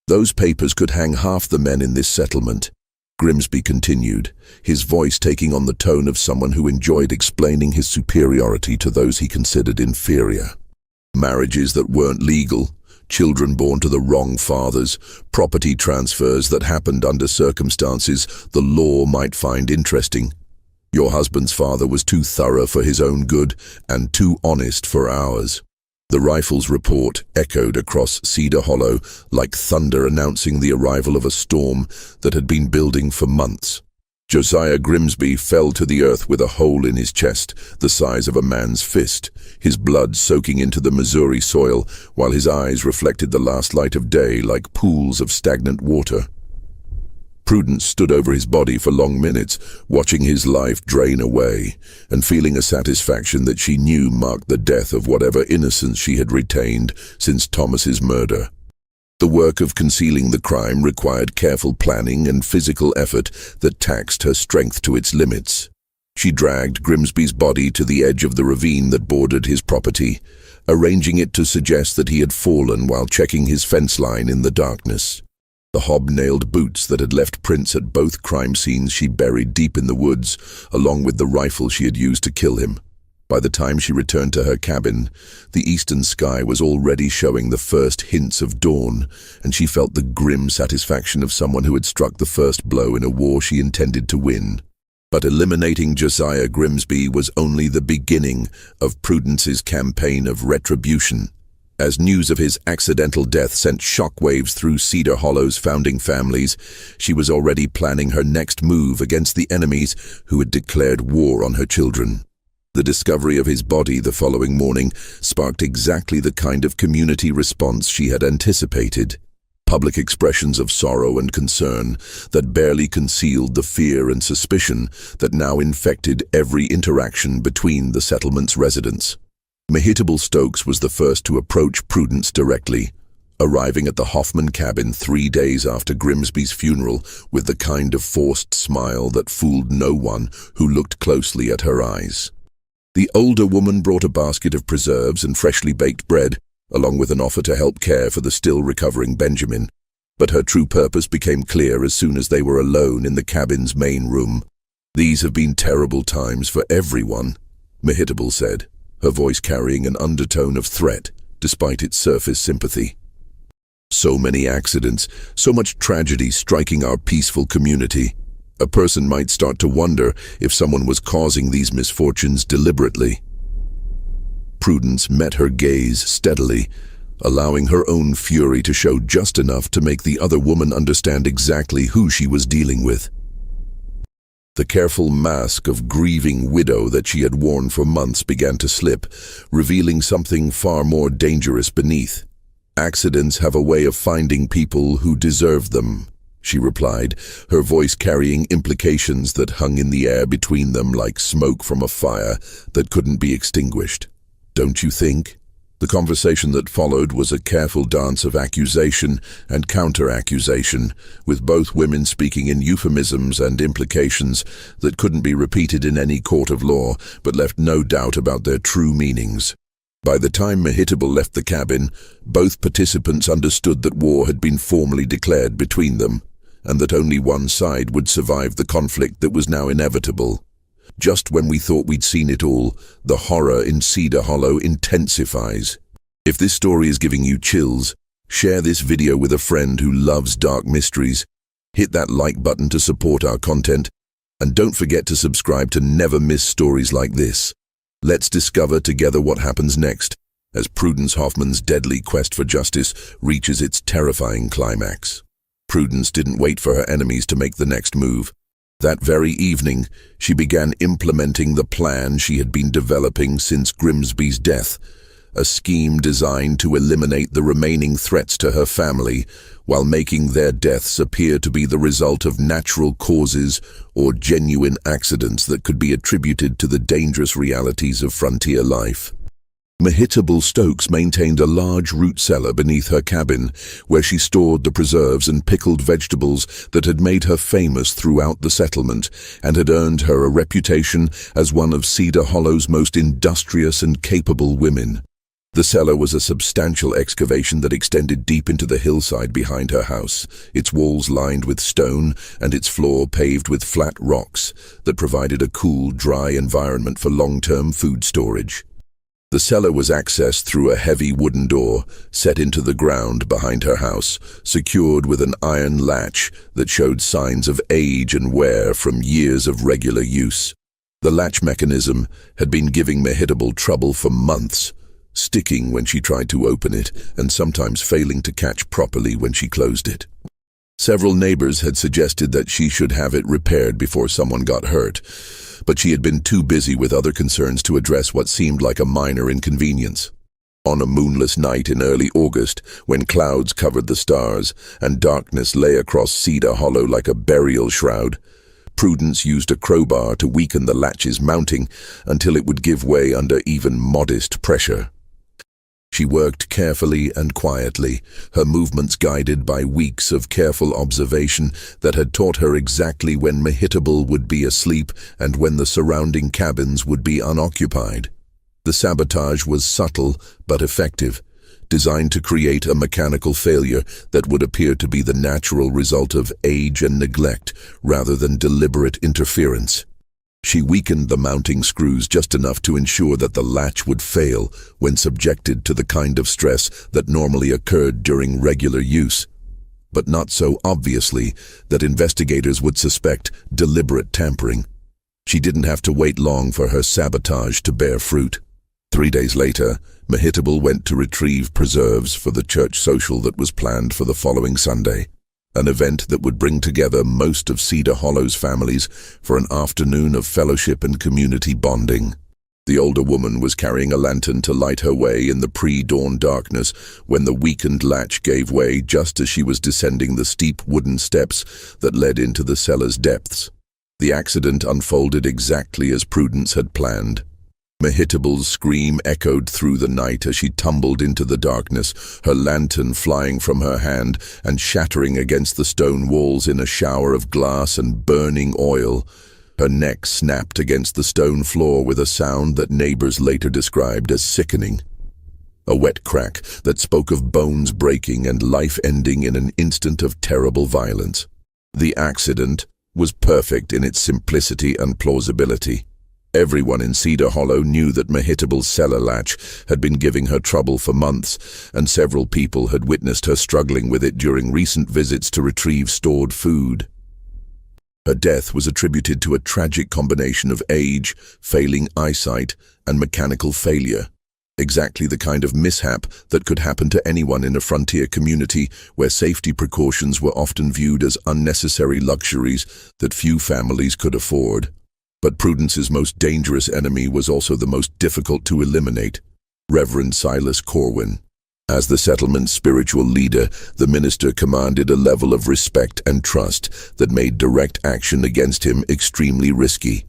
Those papers could hang half the men in this settlement, Grimsby continued, his voice taking on the tone of someone who enjoyed explaining his superiority to those he considered inferior. Marriages that weren't legal, children born to the wrong fathers, property transfers that happened under circumstances the law might find interesting. Your husband's father was too thorough for his own good and too honest for ours. The rifle's report echoed across Cedar Hollow like thunder announcing the arrival of a storm that had been building for months. Josiah Grimsby fell to the earth with a hole in his chest, the size of a man's fist, his blood soaking into the Missouri soil, while his eyes reflected the last light of day like pools of stagnant water. Prudence stood over his body for long minutes, watching his life drain away, and feeling a satisfaction that she knew marked the death of whatever innocence she had retained since Thomas's murder. The work of concealing the crime required careful planning and physical effort that taxed her strength to its limits. She dragged Grimsby's body to the edge of the ravine that bordered his property, arranging it to suggest that he had fallen while checking his fence line in the darkness. The hobnailed boots that had left prints at both crime scenes she buried deep in the woods, along with the rifle she had used to kill him. By the time she returned to her cabin, the eastern sky was already showing the first hints of dawn, and she felt the grim satisfaction of someone who had struck the first blow in a war she intended to win. But eliminating Josiah Grimsby was only the beginning of Prudence's campaign of retribution. As news of his accidental death sent shockwaves through Cedar Hollow's founding families, she was already planning her next move against the enemies who had declared war on her children. The discovery of his body the following morning sparked exactly the kind of community response she had anticipated. Public expressions of sorrow and concern that barely concealed the fear and suspicion that now infected every interaction between the settlement's residents. Mehitable Stokes was the first to approach Prudence directly, arriving at the Hoffman cabin 3 days after Grimsby's funeral with the kind of forced smile that fooled no one who looked closely at her eyes. The older woman brought a basket of preserves and freshly baked bread, along with an offer to help care for the still recovering Benjamin. But her true purpose became clear as soon as they were alone in the cabin's main room. "These have been terrible times for everyone," Mehitable said, her voice carrying an undertone of threat, despite its surface sympathy. "So many accidents, so much tragedy striking our peaceful community. A person might start to wonder if someone was causing these misfortunes deliberately." Prudence met her gaze steadily, allowing her own fury to show just enough to make the other woman understand exactly who she was dealing with. The careful mask of grieving widow that she had worn for months began to slip, revealing something far more dangerous beneath. "Accidents have a way of finding people who deserve them," she replied, her voice carrying implications that hung in the air between them like smoke from a fire that couldn't be extinguished. "Don't you think?" The conversation that followed was a careful dance of accusation and counter-accusation, with both women speaking in euphemisms and implications that couldn't be repeated in any court of law, but left no doubt about their true meanings. By the time Mehitable left the cabin, both participants understood that war had been formally declared between them, and that only one side would survive the conflict that was now inevitable. Just when we thought we'd seen it all, the horror in Cedar Hollow intensifies. If this story is giving you chills, share this video with a friend who loves dark mysteries. Hit that like button to support our content, and don't forget to subscribe to never miss stories like this. Let's discover together what happens next, as Prudence Hoffman's deadly quest for justice reaches its terrifying climax. Prudence didn't wait for her enemies to make the next move. That very evening, she began implementing the plan she had been developing since Grimsby's death, a scheme designed to eliminate the remaining threats to her family while making their deaths appear to be the result of natural causes or genuine accidents that could be attributed to the dangerous realities of frontier life. Mehitable Stokes maintained a large root cellar beneath her cabin, where she stored the preserves and pickled vegetables that had made her famous throughout the settlement and had earned her a reputation as one of Cedar Hollow's most industrious and capable women. The cellar was a substantial excavation that extended deep into the hillside behind her house, its walls lined with stone and its floor paved with flat rocks that provided a cool, dry environment for long-term food storage. The cellar was accessed through a heavy wooden door set into the ground behind her house, secured with an iron latch that showed signs of age and wear from years of regular use. The latch mechanism had been giving Mehitable trouble for months, sticking when she tried to open it and sometimes failing to catch properly when she closed it. Several neighbors had suggested that she should have it repaired before someone got hurt, but she had been too busy with other concerns to address what seemed like a minor inconvenience. On a moonless night in early August, when clouds covered the stars and darkness lay across Cedar Hollow like a burial shroud, Prudence used a crowbar to weaken the latch's mounting until it would give way under even modest pressure. She worked carefully and quietly, her movements guided by weeks of careful observation that had taught her exactly when Mehitable would be asleep and when the surrounding cabins would be unoccupied. The sabotage was subtle but effective, designed to create a mechanical failure that would appear to be the natural result of age and neglect rather than deliberate interference. She weakened the mounting screws just enough to ensure that the latch would fail when subjected to the kind of stress that normally occurred during regular use, but not so obviously that investigators would suspect deliberate tampering. She didn't have to wait long for her sabotage to bear fruit. 3 days later, Mehitable went to retrieve preserves for the church social that was planned for the following Sunday, an event that would bring together most of Cedar Hollow's families for an afternoon of fellowship and community bonding. The older woman was carrying a lantern to light her way in the pre-dawn darkness when the weakened latch gave way just as she was descending the steep wooden steps that led into the cellar's depths. The accident unfolded exactly as Prudence had planned. Mehitable's scream echoed through the night as she tumbled into the darkness, her lantern flying from her hand and shattering against the stone walls in a shower of glass and burning oil. Her neck snapped against the stone floor with a sound that neighbors later described as sickening. A wet crack that spoke of bones breaking and life ending in an instant of terrible violence. The accident was perfect in its simplicity and plausibility. Everyone in Cedar Hollow knew that Mehitable's cellar latch had been giving her trouble for months, and several people had witnessed her struggling with it during recent visits to retrieve stored food. Her death was attributed to a tragic combination of age, failing eyesight, and mechanical failure. Exactly the kind of mishap that could happen to anyone in a frontier community where safety precautions were often viewed as unnecessary luxuries that few families could afford. But Prudence's most dangerous enemy was also the most difficult to eliminate, Reverend Silas Corwin. As the settlement's spiritual leader, the minister commanded a level of respect and trust that made direct action against him extremely risky.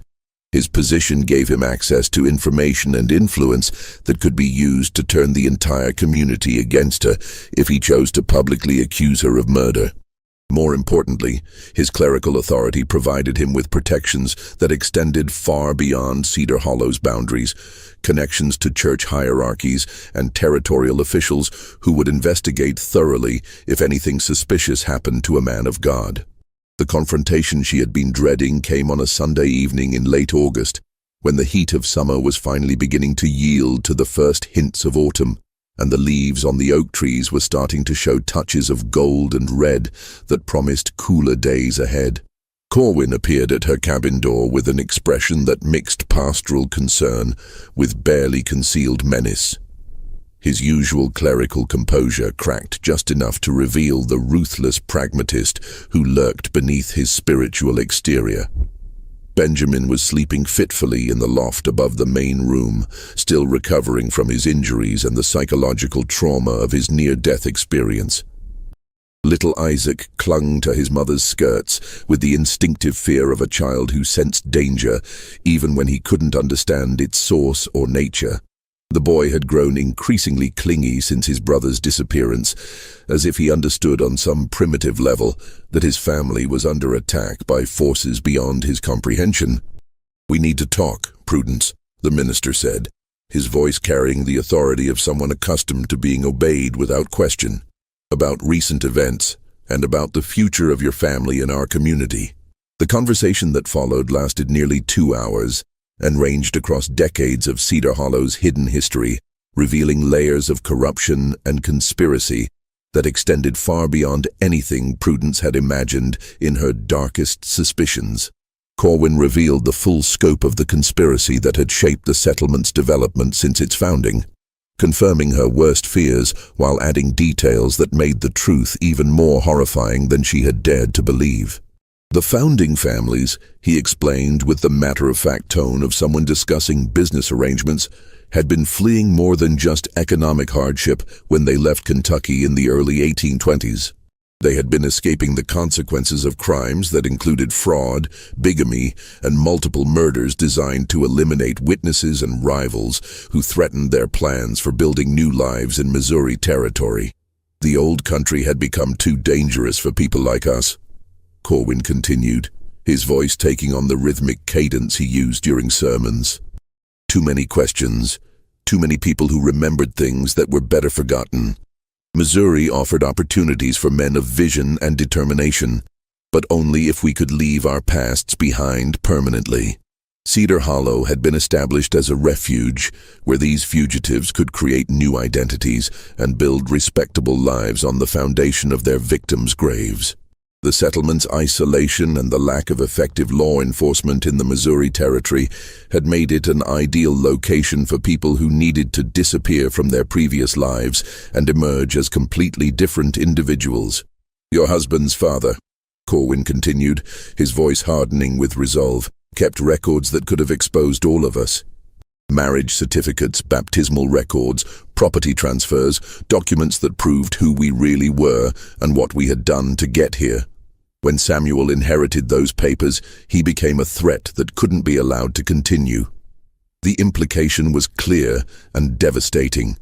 His position gave him access to information and influence that could be used to turn the entire community against her if he chose to publicly accuse her of murder. More importantly, his clerical authority provided him with protections that extended far beyond Cedar Hollow's boundaries, connections to church hierarchies and territorial officials who would investigate thoroughly if anything suspicious happened to a man of God. The confrontation she had been dreading came on a Sunday evening in late August, when the heat of summer was finally beginning to yield to the first hints of autumn, and the leaves on the oak trees were starting to show touches of gold and red that promised cooler days ahead. Corwin appeared at her cabin door with an expression that mixed pastoral concern with barely concealed menace. His usual clerical composure cracked just enough to reveal the ruthless pragmatist who lurked beneath his spiritual exterior. Benjamin was sleeping fitfully in the loft above the main room, still recovering from his injuries and the psychological trauma of his near-death experience. Little Isaac clung to his mother's skirts with the instinctive fear of a child who sensed danger, even when he couldn't understand its source or nature. The boy had grown increasingly clingy since his brother's disappearance, as if he understood on some primitive level that his family was under attack by forces beyond his comprehension. "We need to talk, Prudence," the minister said, his voice carrying the authority of someone accustomed to being obeyed without question, "about recent events and about the future of your family and our community." The conversation that followed lasted nearly 2 hours, and ranged across decades of Cedar Hollow's hidden history, revealing layers of corruption and conspiracy that extended far beyond anything Prudence had imagined in her darkest suspicions. Corwin revealed the full scope of the conspiracy that had shaped the settlement's development since its founding. confirming her worst fears while adding details that made the truth even more horrifying than she had dared to believe. The founding families, he explained with the matter-of-fact tone of someone discussing business arrangements, had been fleeing more than just economic hardship when they left Kentucky in the early 1820s. They had been escaping the consequences of crimes that included fraud, bigamy, and multiple murders designed to eliminate witnesses and rivals who threatened their plans for building new lives in Missouri territory. The old country had become too dangerous for people like us, Corwin continued, his voice taking on the rhythmic cadence he used during sermons. Too many questions, too many people who remembered things that were better forgotten. Missouri offered opportunities for men of vision and determination, but only if we could leave our pasts behind permanently. Cedar Hollow had been established as a refuge where these fugitives could create new identities and build respectable lives on the foundation of their victims' graves. The settlement's isolation and the lack of effective law enforcement in the Missouri Territory had made it an ideal location for people who needed to disappear from their previous lives and emerge as completely different individuals. Your husband's father, Corwin continued, his voice hardening with resolve, kept records that could have exposed all of us. Marriage certificates, baptismal records, property transfers, documents that proved who we really were and what we had done to get here. When Samuel inherited those papers, he became a threat that couldn't be allowed to continue. The implication was clear and devastating.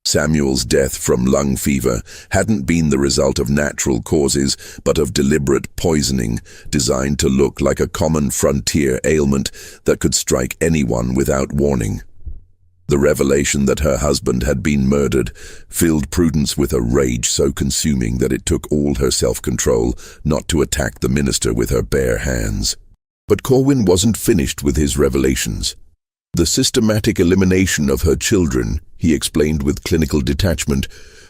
Samuel's death from lung fever hadn't been the result of natural causes, but of deliberate poisoning designed to look like a common frontier ailment that could strike anyone without warning. The revelation that her husband had been murdered filled Prudence with a rage so consuming that it took all her self-control not to attack the minister with her bare hands. But Corwin wasn't finished with his revelations. The systematic elimination of her children, he explained with clinical detachment,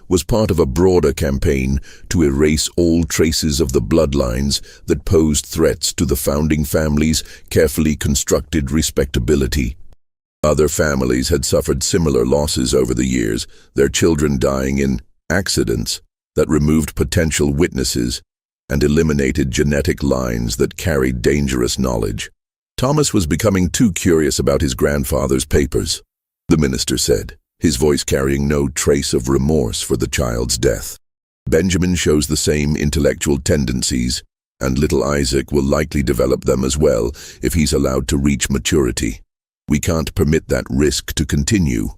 was part of a broader campaign to erase all traces of the bloodlines that posed threats to the founding family's carefully constructed respectability. Other families had suffered similar losses over the years, their children dying in accidents that removed potential witnesses and eliminated genetic lines that carried dangerous knowledge. Thomas was becoming too curious about his grandfather's papers, the minister said, his voice carrying no trace of remorse for the child's death. Benjamin shows the same intellectual tendencies, and little Isaac will likely develop them as well if he's allowed to reach maturity. We can't permit that risk to continue.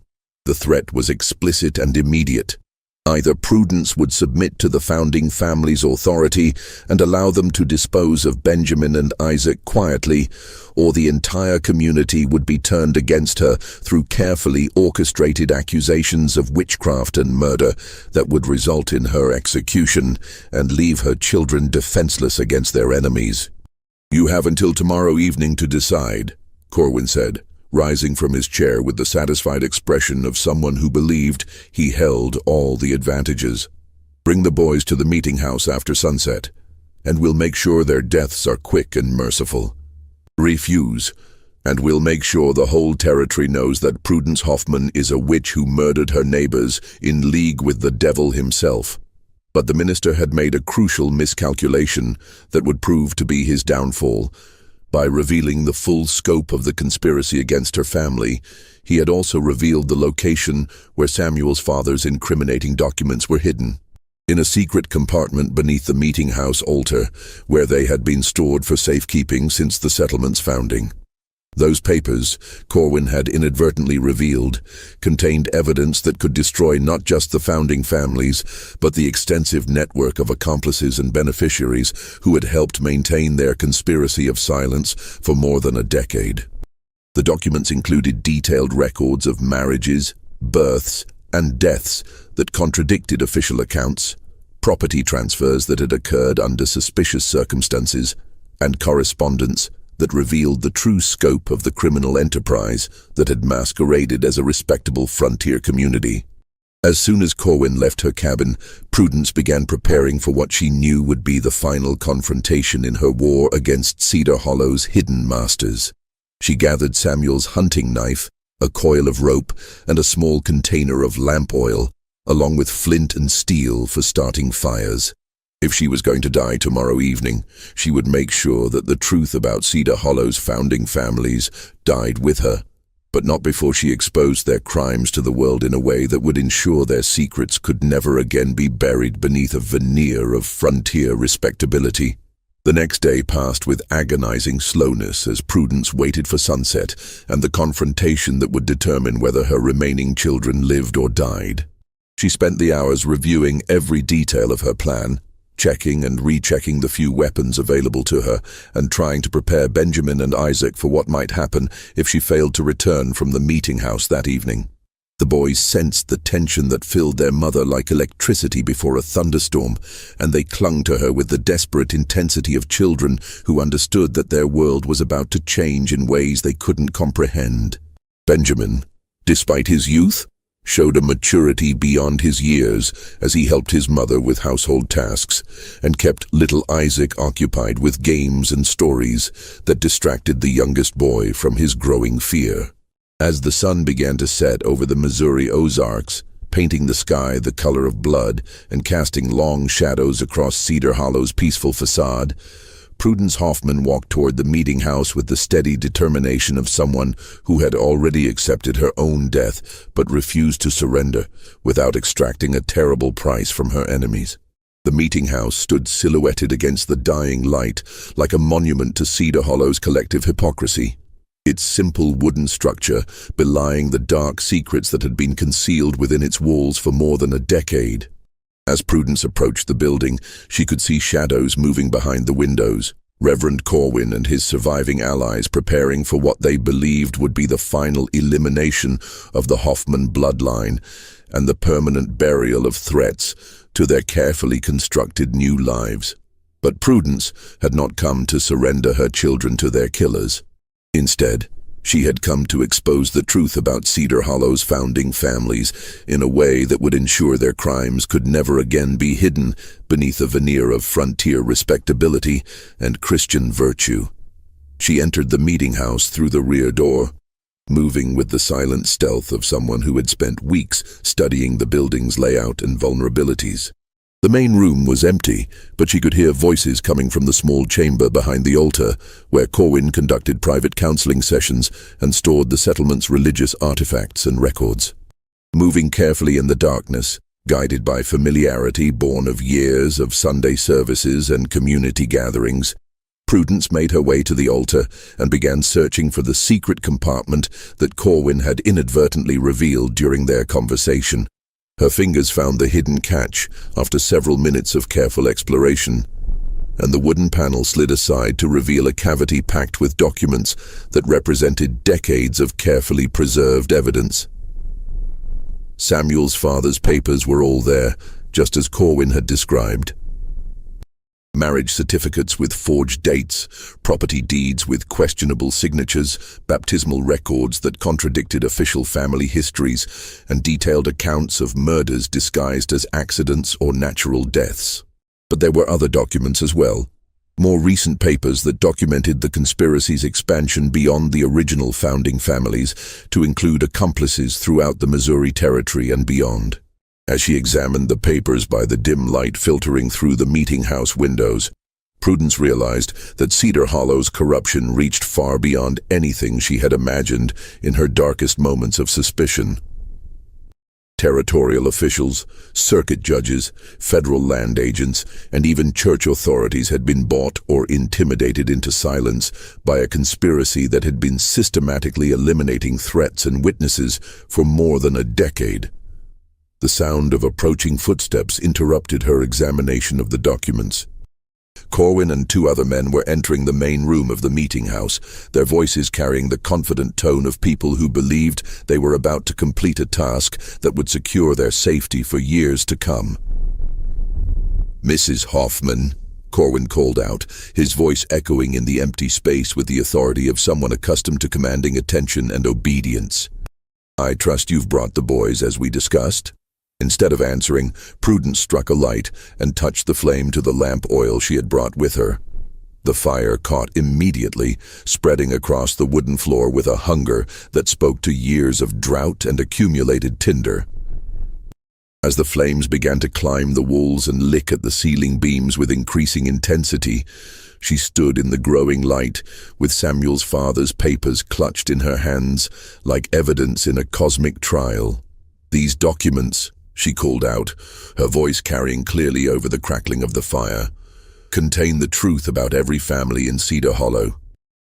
The threat was explicit and immediate. Either Prudence would submit to the founding family's authority and allow them to dispose of Benjamin and Isaac quietly, or the entire community would be turned against her through carefully orchestrated accusations of witchcraft and murder that would result in her execution and leave her children defenseless against their enemies. You have until tomorrow evening to decide, Corwin said, rising from his chair with the satisfied expression of someone who believed he held all the advantages. Bring the boys to the meeting house after sunset, and we'll make sure their deaths are quick and merciful. Refuse, and we'll make sure the whole territory knows that Prudence Hoffman is a witch who murdered her neighbors in league with the devil himself. But the minister had made a crucial miscalculation that would prove to be his downfall. By revealing the full scope of the conspiracy against her family, he had also revealed the location where Samuel's father's incriminating documents were hidden. In a secret compartment beneath the meeting house altar, where they had been stored for safekeeping since the settlement's founding. Those papers, Corwin had inadvertently revealed, contained evidence that could destroy not just the founding families, but the extensive network of accomplices and beneficiaries who had helped maintain their conspiracy of silence for more than a decade. The documents included detailed records of marriages, births, and deaths that contradicted official accounts, property transfers that had occurred under suspicious circumstances, and correspondence that revealed the true scope of the criminal enterprise that had masqueraded as a respectable frontier community. As soon as Corwin left her cabin, Prudence began preparing for what she knew would be the final confrontation in her war against Cedar Hollow's hidden masters. She gathered Samuel's hunting knife, a coil of rope, and a small container of lamp oil, along with flint and steel for starting fires. If she was going to die tomorrow evening, she would make sure that the truth about Cedar Hollow's founding families died with her, but not before she exposed their crimes to the world in a way that would ensure their secrets could never again be buried beneath a veneer of frontier respectability. The next day passed with agonizing slowness as Prudence waited for sunset and the confrontation that would determine whether her remaining children lived or died. She spent the hours reviewing every detail of her plan, checking and rechecking the few weapons available to her, and trying to prepare Benjamin and Isaac for what might happen if she failed to return from the meeting house that evening. The boys sensed the tension that filled their mother like electricity before a thunderstorm, and they clung to her with the desperate intensity of children who understood that their world was about to change in ways they couldn't comprehend. Benjamin, despite his youth, showed a maturity beyond his years as he helped his mother with household tasks and kept little Isaac occupied with games and stories that distracted the youngest boy from his growing fear. As the sun began to set over the Missouri Ozarks, painting the sky the color of blood and casting long shadows across Cedar Hollow's peaceful facade, Prudence Hoffman walked toward the meeting house with the steady determination of someone who had already accepted her own death but refused to surrender without extracting a terrible price from her enemies. The meeting house stood silhouetted against the dying light like a monument to Cedar Hollow's collective hypocrisy, its simple wooden structure belying the dark secrets that had been concealed within its walls for more than a decade. As Prudence approached the building, she could see shadows moving behind the windows, Reverend Corwin and his surviving allies preparing for what they believed would be the final elimination of the Hoffman bloodline and the permanent burial of threats to their carefully constructed new lives. But Prudence had not come to surrender her children to their killers. Instead, she had come to expose the truth about Cedar Hollow's founding families in a way that would ensure their crimes could never again be hidden beneath a veneer of frontier respectability and Christian virtue. She entered the meeting house through the rear door, moving with the silent stealth of someone who had spent weeks studying the building's layout and vulnerabilities. The main room was empty, but she could hear voices coming from the small chamber behind the altar, where Corwin conducted private counseling sessions and stored the settlement's religious artifacts and records. Moving carefully in the darkness, guided by familiarity born of years of Sunday services and community gatherings, Prudence made her way to the altar and began searching for the secret compartment that Corwin had inadvertently revealed during their conversation. Her fingers found the hidden catch after several minutes of careful exploration, and the wooden panel slid aside to reveal a cavity packed with documents that represented decades of carefully preserved evidence. Samuel's father's papers were all there, just as Corwin had described. Marriage certificates with forged dates, property deeds with questionable signatures, baptismal records that contradicted official family histories, and detailed accounts of murders disguised as accidents or natural deaths. But there were other documents as well, more recent papers that documented the conspiracy's expansion beyond the original founding families to include accomplices throughout the Missouri Territory and beyond. As she examined the papers by the dim light filtering through the meeting house windows, Prudence realized that Cedar Hollow's corruption reached far beyond anything she had imagined in her darkest moments of suspicion. Territorial officials, circuit judges, federal land agents, and even church authorities had been bought or intimidated into silence by a conspiracy that had been systematically eliminating threats and witnesses for more than a decade. The sound of approaching footsteps interrupted her examination of the documents. Corwin and two other men were entering the main room of the meeting house, their voices carrying the confident tone of people who believed they were about to complete a task that would secure their safety for years to come. "Mrs. Hoffman," Corwin called out, his voice echoing in the empty space with the authority of someone accustomed to commanding attention and obedience. "I trust you've brought the boys as we discussed?" Instead of answering, Prudence struck a light and touched the flame to the lamp oil she had brought with her. The fire caught immediately, spreading across the wooden floor with a hunger that spoke to years of drought and accumulated tinder. As the flames began to climb the walls and lick at the ceiling beams with increasing intensity, she stood in the growing light, with Samuel's father's papers clutched in her hands like evidence in a cosmic trial. "These documents," she called out, her voice carrying clearly over the crackling of the fire, "contain the truth about every family in Cedar Hollow.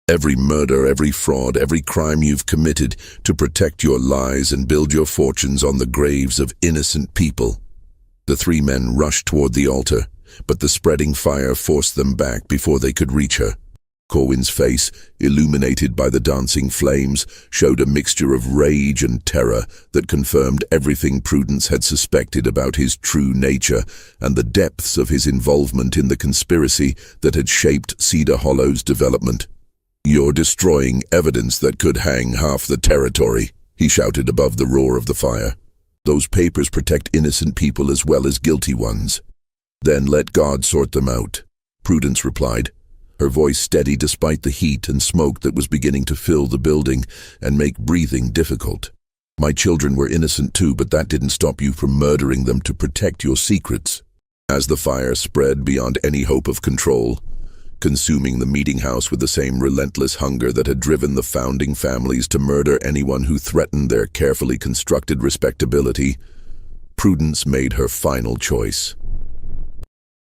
Every murder, every fraud, every crime you've committed to protect your lies and build your fortunes on the graves of innocent people." The three men rushed toward the altar, but the spreading fire forced them back before they could reach her. Corwin's face, illuminated by the dancing flames, showed a mixture of rage and terror that confirmed everything Prudence had suspected about his true nature and the depths of his involvement in the conspiracy that had shaped Cedar Hollow's development. "You're destroying evidence that could hang half the territory," he shouted above the roar of the fire. "Those papers protect innocent people as well as guilty ones." "Then let God sort them out," Prudence replied, her voice steady despite the heat and smoke that was beginning to fill the building and make breathing difficult. "My children were innocent too, but that didn't stop you from murdering them to protect your secrets." As the fire spread beyond any hope of control, consuming the meeting house with the same relentless hunger that had driven the founding families to murder anyone who threatened their carefully constructed respectability, Prudence made her final choice.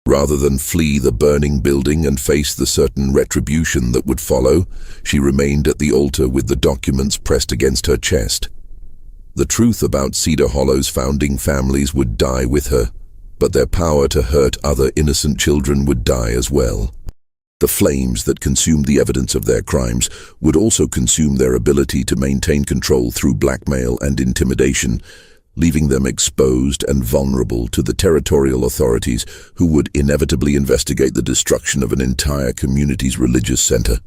Rather than flee the burning building and face the certain retribution that would follow, she remained at the altar with the documents pressed against her chest. The truth about Cedar Hollow's founding families would die with her, but their power to hurt other innocent children would die as well. The flames that consumed the evidence of their crimes would also consume their ability to maintain control through blackmail and intimidation, leaving them exposed and vulnerable to the territorial authorities who would inevitably investigate the destruction of an entire community's religious center.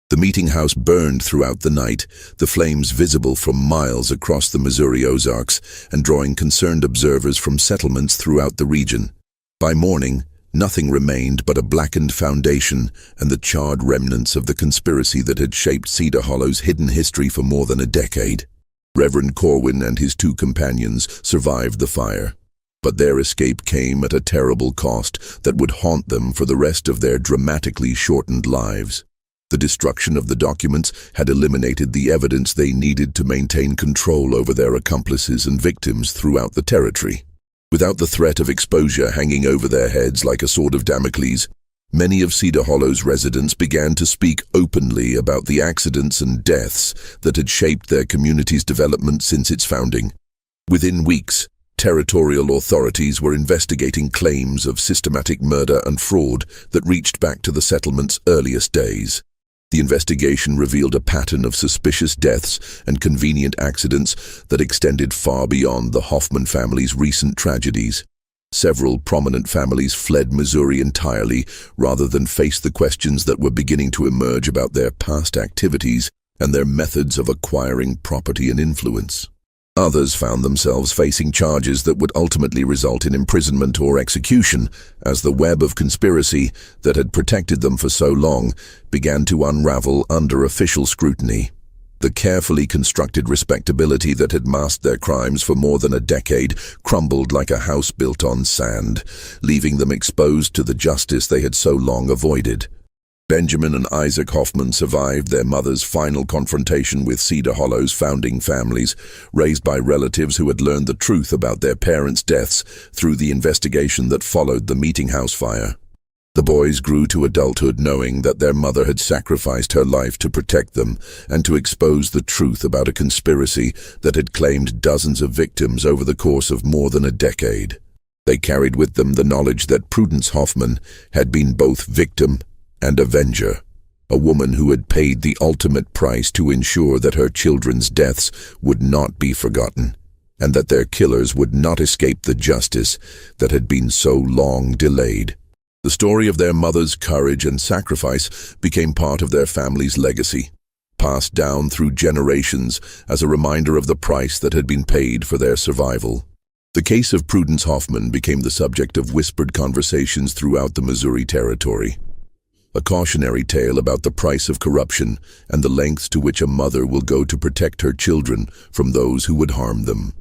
The meeting house burned throughout the night, the flames visible from miles across the Missouri Ozarks and drawing concerned observers from settlements throughout the region. By morning, nothing remained but a blackened foundation and the charred remnants of the conspiracy that had shaped Cedar Hollow's hidden history for more than a decade. Reverend Corwin and his two companions survived the fire, but their escape came at a terrible cost that would haunt them for the rest of their dramatically shortened lives. The destruction of the documents had eliminated the evidence they needed to maintain control over their accomplices and victims throughout the territory. Without the threat of exposure hanging over their heads like a sword of Damocles, many of Cedar Hollow's residents began to speak openly about the accidents and deaths that had shaped their community's development since its founding. Within weeks, territorial authorities were investigating claims of systematic murder and fraud that reached back to the settlement's earliest days. The investigation revealed a pattern of suspicious deaths and convenient accidents that extended far beyond the Hoffman family's recent tragedies. Several prominent families fled Missouri entirely rather than face the questions that were beginning to emerge about their past activities and their methods of acquiring property and influence. Others found themselves facing charges that would ultimately result in imprisonment or execution, as the web of conspiracy that had protected them for so long began to unravel under official scrutiny. The carefully constructed respectability that had masked their crimes for more than a decade crumbled like a house built on sand, leaving them exposed to the justice they had so long avoided. Benjamin and Isaac Hoffman survived their mother's final confrontation with Cedar Hollow's founding families, raised by relatives who had learned the truth about their parents' deaths through the investigation that followed the meeting house fire. The boys grew to adulthood knowing that their mother had sacrificed her life to protect them and to expose the truth about a conspiracy that had claimed dozens of victims over the course of more than a decade. They carried with them the knowledge that Prudence Hoffman had been both victim and avenger, a woman who had paid the ultimate price to ensure that her children's deaths would not be forgotten, and that their killers would not escape the justice that had been so long delayed. The story of their mother's courage and sacrifice became part of their family's legacy, passed down through generations as a reminder of the price that had been paid for their survival. The case of Prudence Hoffman became the subject of whispered conversations throughout the Missouri Territory. a cautionary tale about the price of corruption and the lengths to which a mother will go to protect her children from those who would harm them.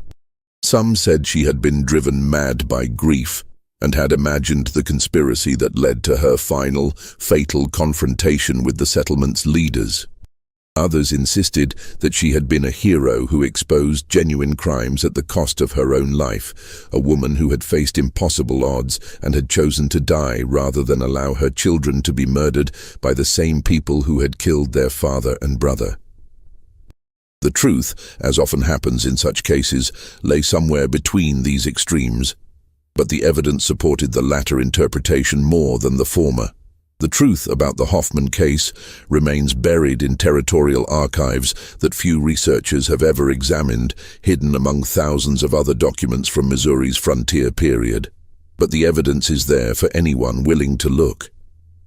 Some said she had been driven mad by grief and had imagined the conspiracy that led to her final, fatal confrontation with the settlement's leaders. Others insisted that she had been a hero who exposed genuine crimes at the cost of her own life, a woman who had faced impossible odds and had chosen to die rather than allow her children to be murdered by the same people who had killed their father and brother. The truth, as often happens in such cases, lay somewhere between these extremes, but the evidence supported the latter interpretation more than the former. The truth about the Hoffman case remains buried in territorial archives that few researchers have ever examined, hidden among thousands of other documents from Missouri's frontier period. But the evidence is there for anyone willing to look.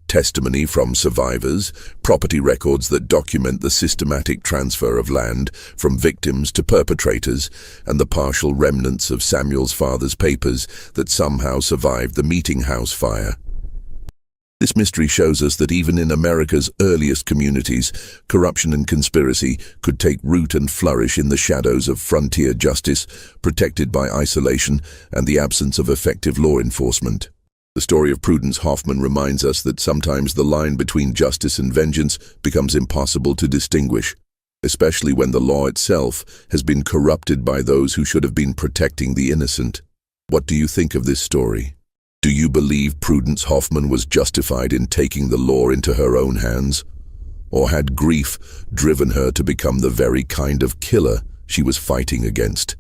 Testimony from survivors, property records that document the systematic transfer of land from victims to perpetrators, and the partial remnants of Samuel's father's papers that somehow survived the Meeting House fire. This mystery shows us that even in America's earliest communities, corruption and conspiracy could take root and flourish in the shadows of frontier justice, protected by isolation and the absence of effective law enforcement. The story of Prudence Hoffman reminds us that sometimes the line between justice and vengeance becomes impossible to distinguish, especially when the law itself has been corrupted by those who should have been protecting the innocent. What do you think of this story? Do you believe Prudence Hoffman was justified in taking the law into her own hands? Or had grief driven her to become the very kind of killer she was fighting against?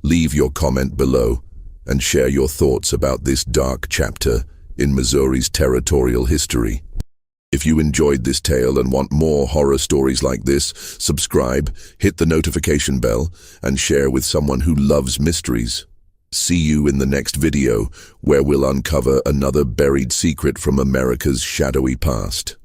Leave your comment below and share your thoughts about this dark chapter in Missouri's territorial history. If you enjoyed this tale and want more horror stories like this, subscribe, hit the notification bell, and share with someone who loves mysteries. See you in the next video, where we'll uncover another buried secret from America's shadowy past.